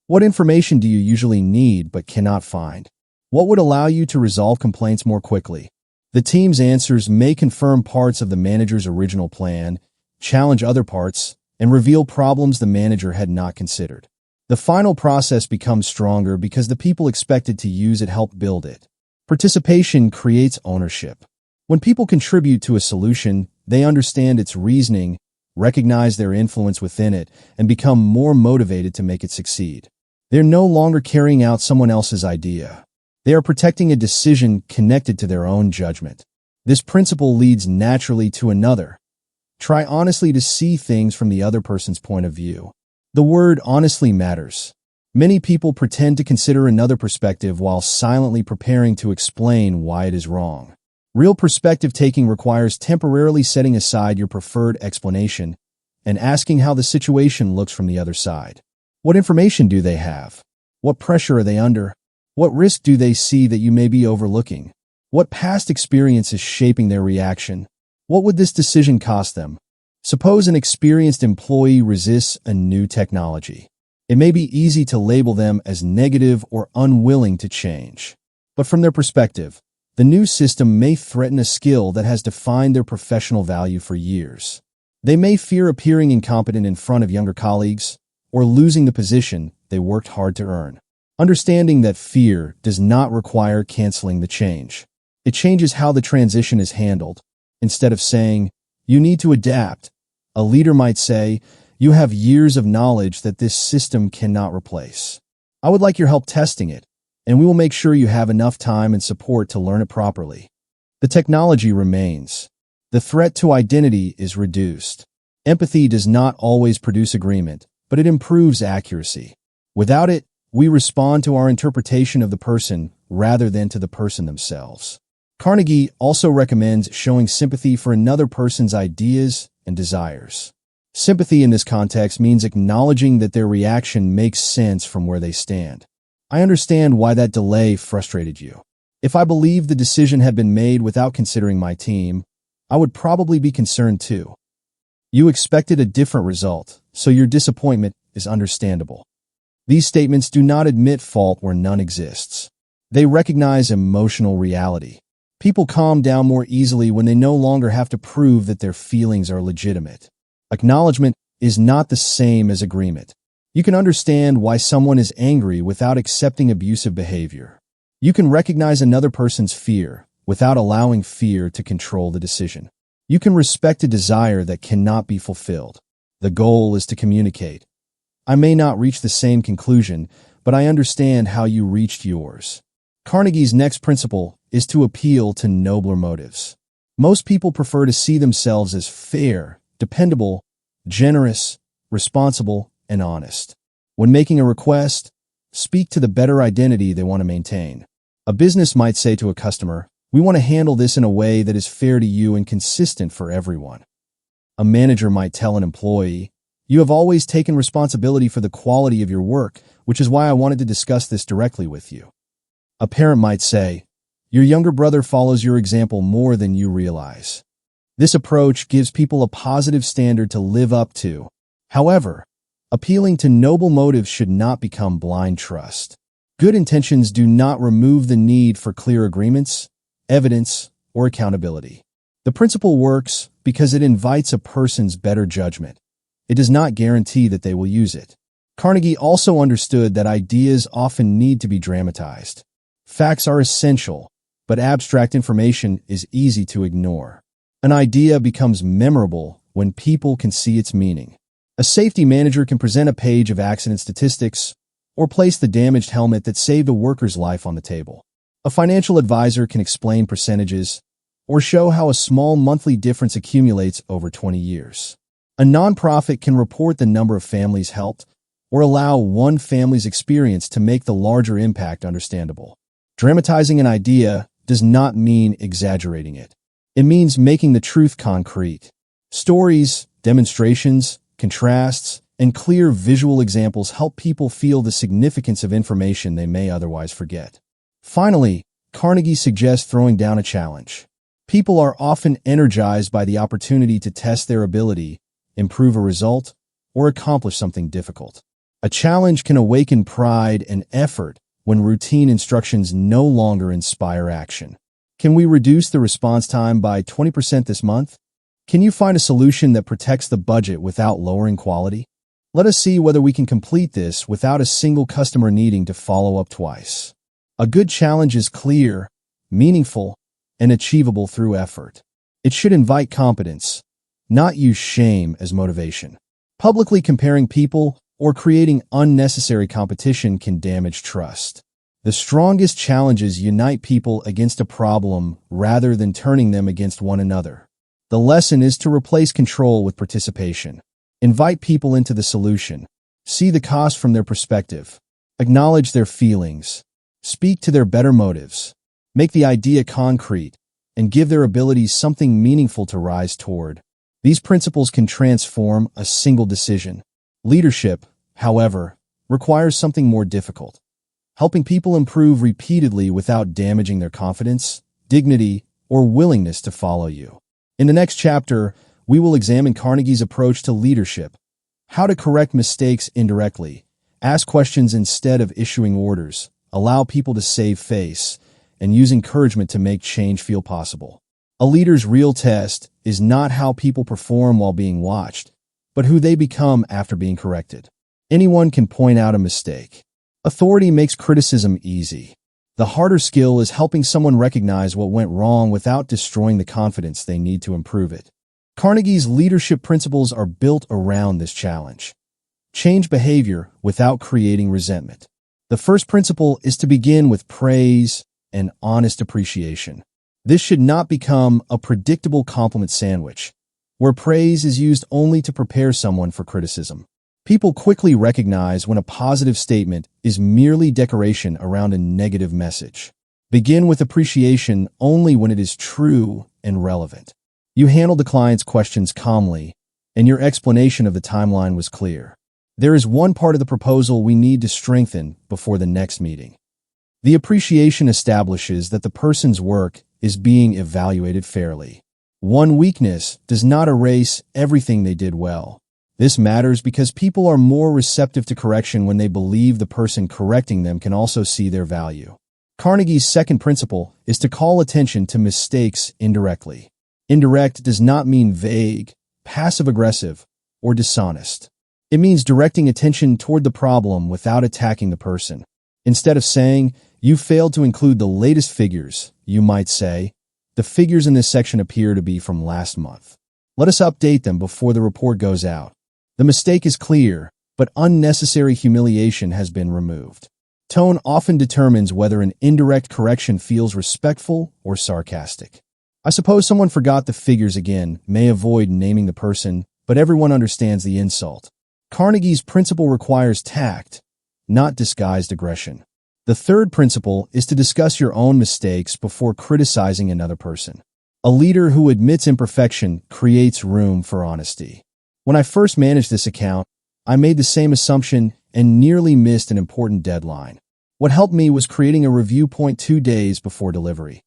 What information do you usually need but cannot find? What would allow you to resolve complaints more quickly? The team's answers may confirm parts of the manager's original plan, challenge other parts, and reveal problems the manager had not considered. The final process becomes stronger because the people expected to use it helped build it. Participation creates ownership. When people contribute to a solution, they understand its reasoning, recognize their influence within it, and become more motivated to make it succeed. They're no longer carrying out someone else's idea. They are protecting a decision connected to their own judgment. This principle leads naturally to another. Try honestly to see things from the other person's point of view. The word honestly matters. Many people pretend to consider another perspective while silently preparing to explain why it is wrong. Real perspective-taking requires temporarily setting aside your preferred explanation and asking how the situation looks from the other side. What information do they have? What pressure are they under? What risk do they see that you may be overlooking? What past experience is shaping their reaction? What would this decision cost them? Suppose an experienced employee resists a new technology. It may be easy to label them as negative or unwilling to change. But from their perspective, the new system may threaten a skill that has defined their professional value for years. They may fear appearing incompetent in front of younger colleagues or losing the position they worked hard to earn. Understanding that fear does not require canceling the change. It changes how the transition is handled. Instead of saying, "You need to adapt," a leader might say, "You have years of knowledge that this system cannot replace. I would like your help testing it, and we will make sure you have enough time and support to learn it properly." The technology remains. The threat to identity is reduced. Empathy does not always produce agreement, but it improves accuracy. Without it, we respond to our interpretation of the person rather than to the person themselves. Carnegie also recommends showing sympathy for another person's ideas and desires. Sympathy in this context means acknowledging that their reaction makes sense from where they stand. I understand why that delay frustrated you. If I believed the decision had been made without considering my team, I would probably be concerned too. You expected a different result, so your disappointment is understandable. These statements do not admit fault where none exists. They recognize emotional reality. People calm down more easily when they no longer have to prove that their feelings are legitimate. Acknowledgement is not the same as agreement. You can understand why someone is angry without accepting abusive behavior. You can recognize another person's fear without allowing fear to control the decision. You can respect a desire that cannot be fulfilled. The goal is to communicate. I may not reach the same conclusion, but I understand how you reached yours. Carnegie's next principle is to appeal to nobler motives. Most people prefer to see themselves as fair, dependable, generous, responsible, and honest. When making a request, speak to the better identity they want to maintain. A business might say to a customer, "We want to handle this in a way that is fair to you and consistent for everyone." A manager might tell an employee, "You have always taken responsibility for the quality of your work, which is why I wanted to discuss this directly with you." A parent might say, "Your younger brother follows your example more than you realize." This approach gives people a positive standard to live up to. However, appealing to noble motives should not become blind trust. Good intentions do not remove the need for clear agreements, evidence, or accountability. The principle works because it invites a person's better judgment. It does not guarantee that they will use it. Carnegie also understood that ideas often need to be dramatized. Facts are essential, but abstract information is easy to ignore. An idea becomes memorable when people can see its meaning. A safety manager can present a page of accident statistics or place the damaged helmet that saved a worker's life on the table. A financial advisor can explain percentages or show how a small monthly difference accumulates over 20 years. A nonprofit can report the number of families helped or allow one family's experience to make the larger impact understandable. Dramatizing an idea does not mean exaggerating it. It means making the truth concrete. Stories, Demonstrations, contrasts, and clear visual examples help people feel the significance of information they may otherwise forget. Finally, Carnegie suggests throwing down a challenge. People are often energized by the opportunity to test their ability, improve a result, or accomplish something difficult. A challenge can awaken pride and effort when routine instructions no longer inspire action. Can we reduce the response time by 20% this month? Can you find a solution that protects the budget without lowering quality? Let us see whether we can complete this without a single customer needing to follow up twice. A good challenge is clear, meaningful, and achievable through effort. It should invite competence, not use shame as motivation. Publicly comparing people or creating unnecessary competition can damage trust. The strongest challenges unite people against a problem rather than turning them against one another. The lesson is to replace control with participation. Invite people into the solution. See the cost from their perspective. Acknowledge their feelings. Speak to their better motives. Make the idea concrete and give their abilities something meaningful to rise toward. These principles can transform a single decision. Leadership, however, requires something more difficult. Helping people improve repeatedly without damaging their confidence, dignity, or willingness to follow you. In the next chapter, we will examine Carnegie's approach to leadership, how to correct mistakes indirectly, ask questions instead of issuing orders, allow people to save face, and use encouragement to make change feel possible. A leader's real test is not how people perform while being watched, but who they become after being corrected. Anyone can point out a mistake. Authority makes criticism easy. The harder skill is helping someone recognize what went wrong without destroying the confidence they need to improve it. Carnegie's leadership principles are built around this challenge. Change behavior without creating resentment. The first principle is to begin with praise and honest appreciation. This should not become a predictable compliment sandwich, where praise is used only to prepare someone for criticism. People quickly recognize when a positive statement is merely decoration around a negative message. Begin with appreciation only when it is true and relevant. You handled the client's questions calmly, and your explanation of the timeline was clear. There is one part of the proposal we need to strengthen before the next meeting. The appreciation establishes that the person's work is being evaluated fairly. One weakness does not erase everything they did well. This matters because people are more receptive to correction when they believe the person correcting them can also see their value. Carnegie's second principle is to call attention to mistakes indirectly. Indirect does not mean vague, passive-aggressive, or dishonest. It means directing attention toward the problem without attacking the person. Instead of saying, "You failed to include the latest figures," you might say, "The figures in this section appear to be from last month. Let us update them before the report goes out." The mistake is clear, but unnecessary humiliation has been removed. Tone often determines whether an indirect correction feels respectful or sarcastic. I suppose someone forgot the figures again, may avoid naming the person, but everyone understands the insult. Carnegie's principle requires tact, not disguised aggression. The third principle is to discuss your own mistakes before criticizing another person. A leader who admits imperfection creates room for honesty. When I first managed this account, I made the same assumption and nearly missed an important deadline. What helped me was creating a review point 2 days before delivery.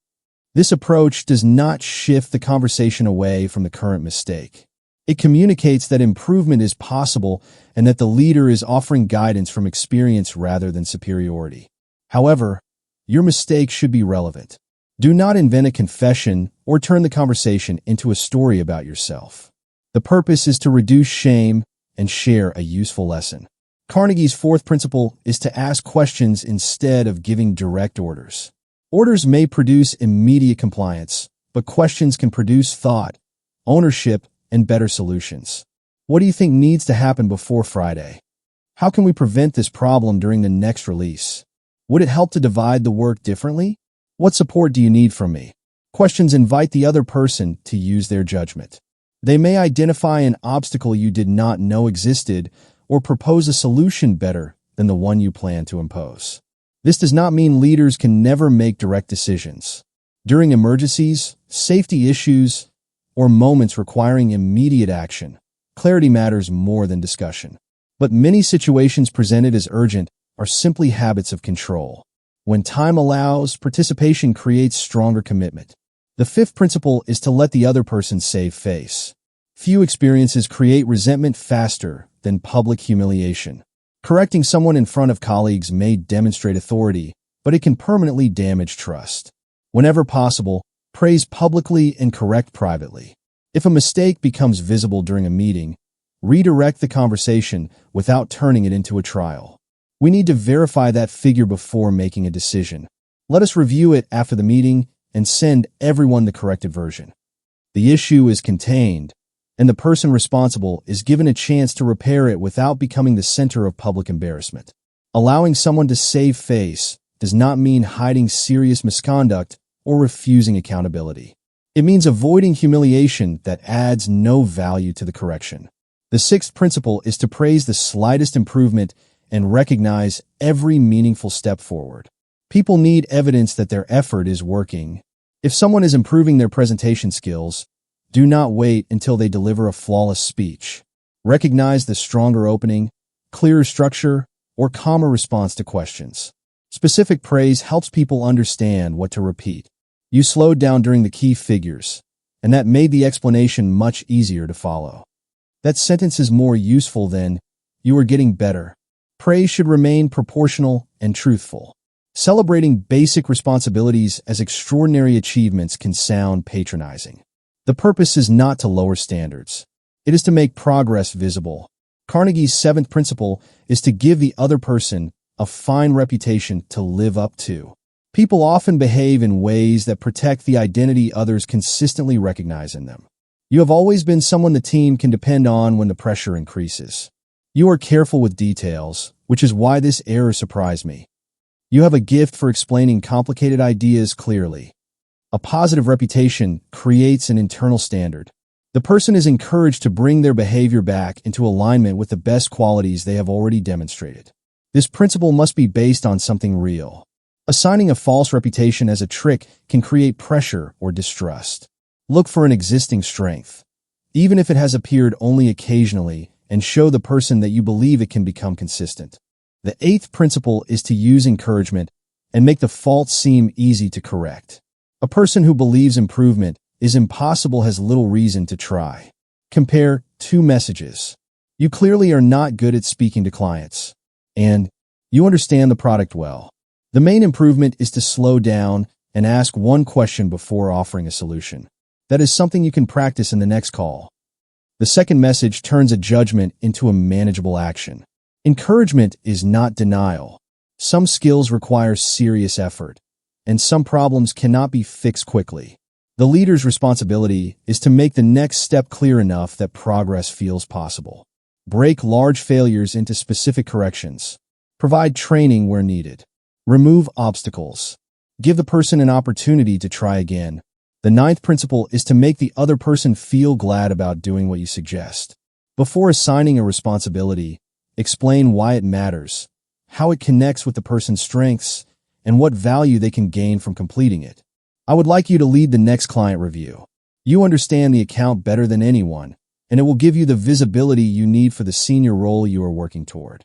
This approach does not shift the conversation away from the current mistake. It communicates that improvement is possible and that the leader is offering guidance from experience rather than superiority. However, your mistake should be relevant. Do not invent a confession or turn the conversation into a story about yourself. The purpose is to reduce shame and share a useful lesson. Carnegie's fourth principle is to ask questions instead of giving direct orders. Orders may produce immediate compliance, but questions can produce thought, ownership, and better solutions. What do you think needs to happen before Friday? How can we prevent this problem during the next release? Would it help to divide the work differently? What support do you need from me? Questions invite the other person to use their judgment. They may identify an obstacle you did not know existed or propose a solution better than the one you plan to impose. This does not mean leaders can never make direct decisions. During emergencies, safety issues, or moments requiring immediate action, Clarity matters more than discussion. But many situations presented as urgent are simply habits of control. When time allows, participation creates stronger commitment. The fifth principle is to let the other person save face. Few experiences create resentment faster than public humiliation. Correcting someone in front of colleagues may demonstrate authority, but it can permanently damage trust. Whenever possible, praise publicly and correct privately. If a mistake becomes visible during a meeting, redirect the conversation without turning it into a trial. We need to verify that figure before making a decision. Let us review it after the meeting and send everyone the corrected version. The issue is contained, and the person responsible is given a chance to repair it without becoming the center of public embarrassment. Allowing someone to save face does not mean hiding serious misconduct or refusing accountability. It means avoiding humiliation that adds no value to the correction. The sixth principle is to praise the slightest improvement and recognize every meaningful step forward. People need evidence that their effort is working. If someone is improving their presentation skills, do not wait until they deliver a flawless speech. Recognize the stronger opening, clearer structure, or calmer response to questions. Specific praise helps people understand what to repeat. You slowed down during the key figures, and that made the explanation much easier to follow. That sentence is more useful than, "You are getting better." Praise should remain proportional and truthful. Celebrating basic responsibilities as extraordinary achievements can sound patronizing. The purpose is not to lower standards. It is to make progress visible. Carnegie's seventh principle is to give the other person a fine reputation to live up to. People often behave in ways that protect the identity others consistently recognize in them. You have always been someone the team can depend on when the pressure increases. You are careful with details, which is why this error surprised me. You have a gift for explaining complicated ideas clearly. A positive reputation creates an internal standard. The person is encouraged to bring their behavior back into alignment with the best qualities they have already demonstrated. This principle must be based on something real. Assigning a false reputation as a trick can create pressure or distrust. Look for an existing strength, even if it has appeared only occasionally, and show the person that you believe it can become consistent. The eighth principle is to use encouragement and make the fault seem easy to correct. A person who believes improvement is impossible has little reason to try. Compare two messages. You clearly are not good at speaking to clients, and you understand the product well. The main improvement is to slow down and ask one question before offering a solution. That is something you can practice in the next call. The second message turns a judgment into a manageable action. Encouragement is not denial. Some skills require serious effort, and some problems cannot be fixed quickly. The leader's responsibility is to make the next step clear enough that progress feels possible. Break large failures into specific corrections. Provide training where needed. Remove obstacles. Give the person an opportunity to try again. The ninth principle is to make the other person feel glad about doing what you suggest. Before assigning a responsibility, explain why it matters, how it connects with the person's strengths, and what value they can gain from completing it. I would like you to lead the next client review. You understand the account better than anyone, and it will give you the visibility you need for the senior role you are working toward.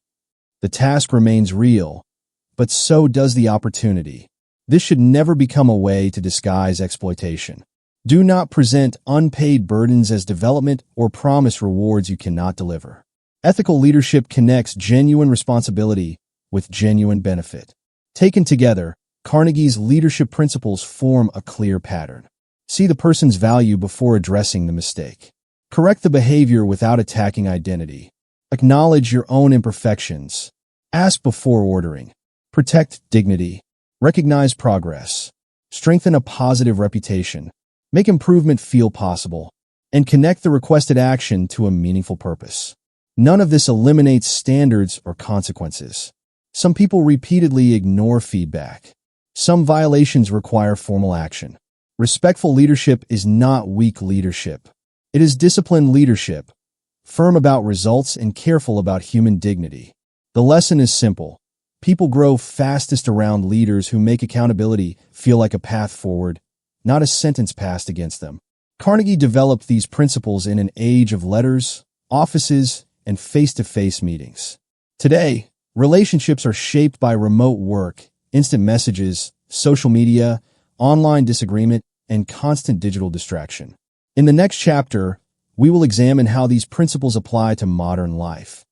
The task remains real, but so does the opportunity. This should never become a way to disguise exploitation. Do not present unpaid burdens as development or promise rewards you cannot deliver. Ethical leadership connects genuine responsibility with genuine benefit. Taken together, Carnegie's leadership principles form a clear pattern. See the person's value before addressing the mistake. Correct the behavior without attacking identity. Acknowledge your own imperfections. Ask before ordering. Protect dignity. Recognize progress. Strengthen a positive reputation. Make improvement feel possible. And connect the requested action to a meaningful purpose. None of this eliminates standards or consequences. Some people repeatedly ignore feedback. Some violations require formal action. Respectful leadership is not weak leadership. It is disciplined leadership, firm about results and careful about human dignity. The lesson is simple. People grow fastest around leaders who make accountability feel like a path forward, not a sentence passed against them. Carnegie developed these principles in an age of letters, offices, and face-to-face meetings. Today, relationships are shaped by remote work, instant messages, social media, online disagreement, and constant digital distraction. In the next chapter, we will examine how these principles apply to modern life,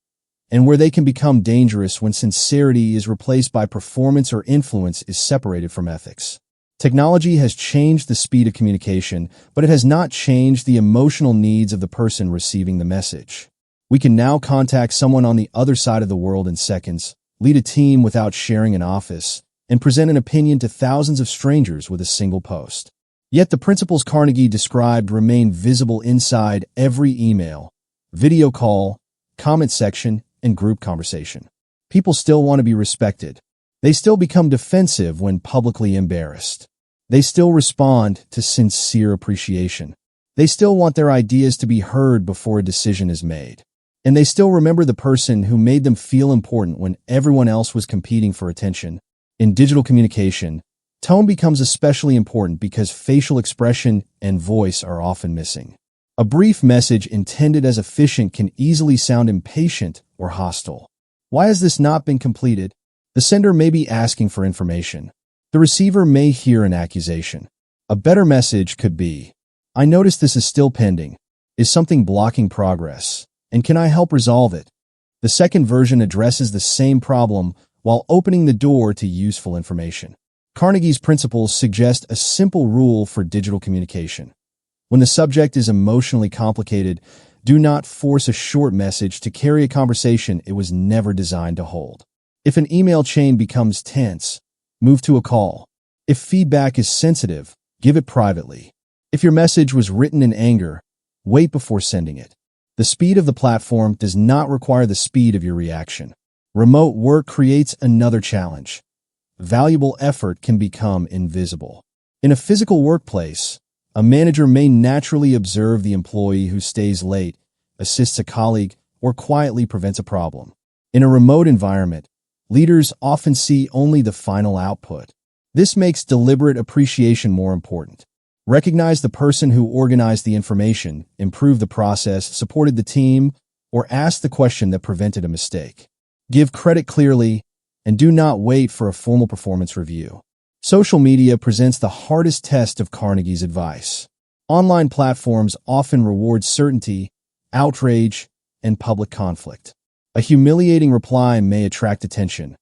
and where they can become dangerous when sincerity is replaced by performance or influence is separated from ethics. Technology has changed the speed of communication, but it has not changed the emotional needs of the person receiving the message. We can now contact someone on the other side of the world in seconds, lead a team without sharing an office, and present an opinion to thousands of strangers with a single post. Yet the principles Carnegie described remain visible inside every email, video call, comment section, and group conversation. People still want to be respected. They still become defensive when publicly embarrassed. They still respond to sincere appreciation. They still want their ideas to be heard before a decision is made. And they still remember the person who made them feel important when everyone else was competing for attention. In digital communication, tone becomes especially important because facial expression and voice are often missing. A brief message intended as efficient can easily sound impatient or hostile. Why has this not been completed? The sender may be asking for information. The receiver may hear an accusation. A better message could be, "I notice this is still pending. Is something blocking progress? And can I help resolve it?" The second version addresses the same problem while opening the door to useful information. Carnegie's principles suggest a simple rule for digital communication. When the subject is emotionally complicated, do not force a short message to carry a conversation it was never designed to hold. If an email chain becomes tense, move to a call. If feedback is sensitive, give it privately. If your message was written in anger, wait before sending it. The speed of the platform does not require the speed of your reaction. Remote work creates another challenge. Valuable effort can become invisible. In a physical workplace, a manager may naturally observe the employee who stays late, assists a colleague, or quietly prevents a problem. In a remote environment, leaders often see only the final output. This makes deliberate appreciation more important. Recognize the person who organized the information, improved the process, supported the team, or asked the question that prevented a mistake. Give credit clearly, and do not wait for a formal performance review. Social media presents the hardest test of Carnegie's advice. Online platforms often reward certainty, outrage, and public conflict. A humiliating reply may attract attention,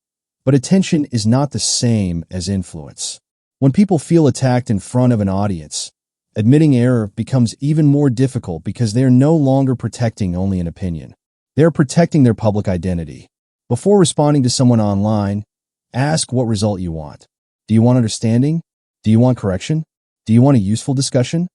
but attention is not the same as influence. When people feel attacked in front of an audience, admitting error becomes even more difficult because they are no longer protecting only an opinion. They are protecting their public identity. Before responding to someone online, ask what result you want. Do you want understanding? Do you want correction? Do you want a useful discussion?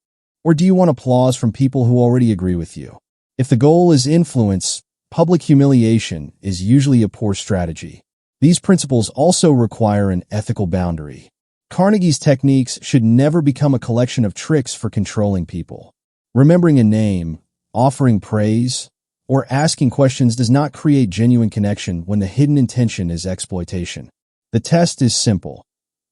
Or do you want applause from people who already agree with you? If the goal is influence, public humiliation is usually a poor strategy. These principles also require an ethical boundary. Carnegie's techniques should never become a collection of tricks for controlling people. Remembering a name, offering praise, or asking questions does not create genuine connection when the hidden intention is exploitation. The test is simple.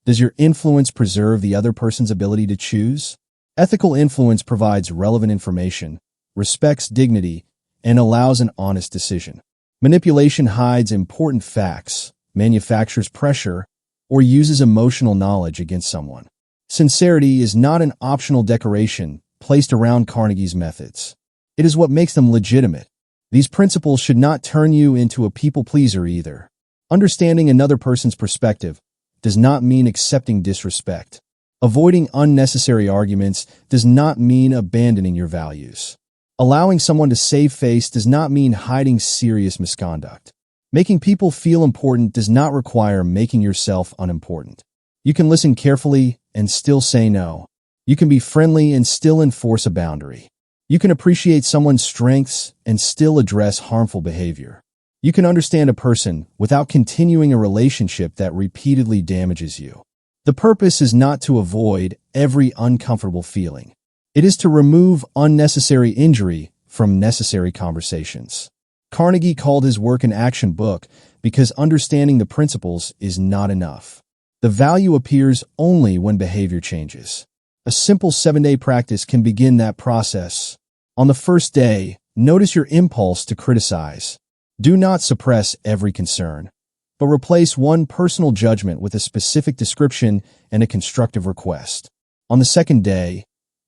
Does your influence preserve the other person's ability to choose? Ethical influence provides relevant information, respects dignity, and allows an honest decision. Manipulation hides important facts, manufactures pressure, or uses emotional knowledge against someone. Sincerity is not an optional decoration placed around Carnegie's methods. It is what makes them legitimate. These principles should not turn you into a people-pleaser either. Understanding another person's perspective does not mean accepting disrespect. Avoiding unnecessary arguments does not mean abandoning your values. Allowing someone to save face does not mean hiding serious misconduct. Making people feel important does not require making yourself unimportant. You can listen carefully and still say no. You can be friendly and still enforce a boundary. You can appreciate someone's strengths and still address harmful behavior. You can understand a person without continuing a relationship that repeatedly damages you. The purpose is not to avoid every uncomfortable feeling. It is to remove unnecessary injury from necessary conversations. Carnegie called his work an action book because understanding the principles is not enough. The value appears only when behavior changes. A simple 7-day practice can begin that process. On the first day, Notice your impulse to criticize. Do not suppress every concern, but replace one personal judgment with a specific description and a constructive request. On the second day,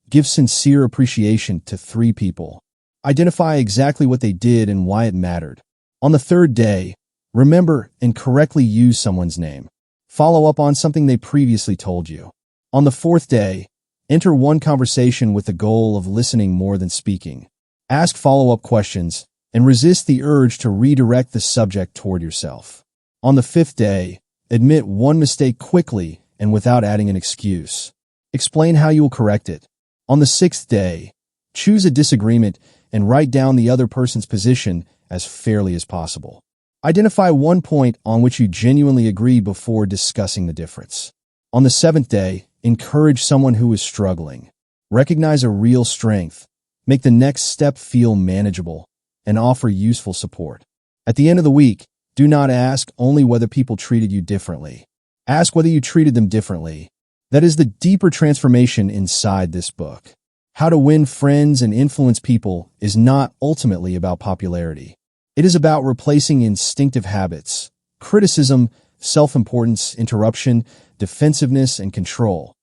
give sincere appreciation to 3 people. Identify exactly what they did and why it mattered. On the third day, remember and correctly use someone's name. Follow up on something they previously told you. On the fourth day, enter one conversation with the goal of listening more than speaking. Ask follow-up questions and resist the urge to redirect the subject toward yourself. On the fifth day, admit one mistake quickly and without adding an excuse. Explain how you will correct it. On the sixth day, choose a disagreement and write down the other person's position as fairly as possible. Identify one point on which you genuinely agree before discussing the difference. On the seventh day, encourage someone who is struggling. Recognize a real strength. Make the next step feel manageable and offer useful support. At the end of the week, do not ask only whether people treated you differently. Ask whether you treated them differently. That is the deeper transformation inside this book. How to win friends and influence people is not ultimately about popularity. It is about replacing instinctive habits, criticism, self-importance, interruption, defensiveness, and control,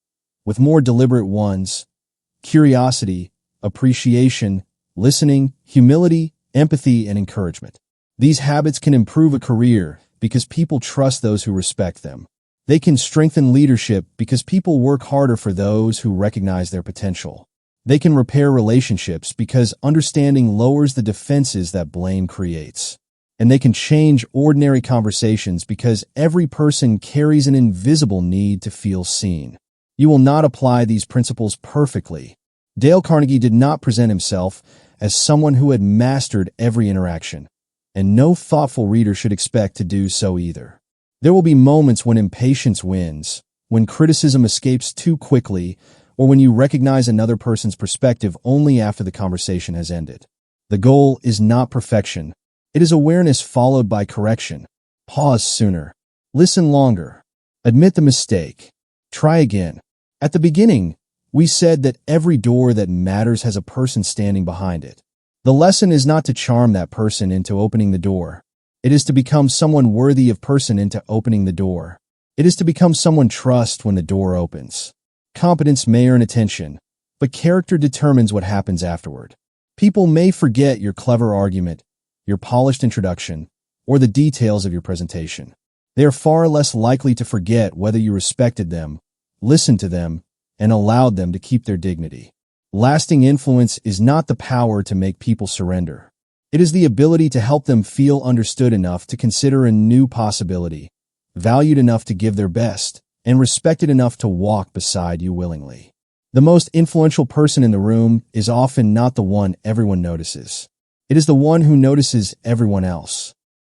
with more deliberate ones: curiosity, appreciation, listening, humility, empathy, and encouragement. These habits can improve a career because people trust those who respect them. They can strengthen leadership because people work harder for those who recognize their potential. They can repair relationships because understanding lowers the defenses that blame creates. And they can change ordinary conversations because every person carries an invisible need to feel seen. You will not apply these principles perfectly. Dale Carnegie did not present himself as someone who had mastered every interaction, and no thoughtful reader should expect to do so either. There will be moments when impatience wins, when criticism escapes too quickly, or when you recognize another person's perspective only after the conversation has ended. The goal is not perfection. It is awareness followed by correction. Pause sooner. Listen longer. Admit the mistake. Try again. At the beginning, we said that every door that matters has a person standing behind it. The lesson is not to charm that person into opening the door. It is to become someone worthy of person into opening the door. It is to become someone trust when the door opens. Competence may earn attention, but character determines what happens afterward. People may forget your clever argument, your polished introduction, or the details of your presentation. They are far less likely to forget whether you respected them, listened to them, and allowed them to keep their dignity. Lasting influence is not the power to make people surrender. It is the ability to help them feel understood enough to consider a new possibility, valued enough to give their best, and respected enough to walk beside you willingly. The most influential person in the room is often not the one everyone notices. It is the one who notices everyone else.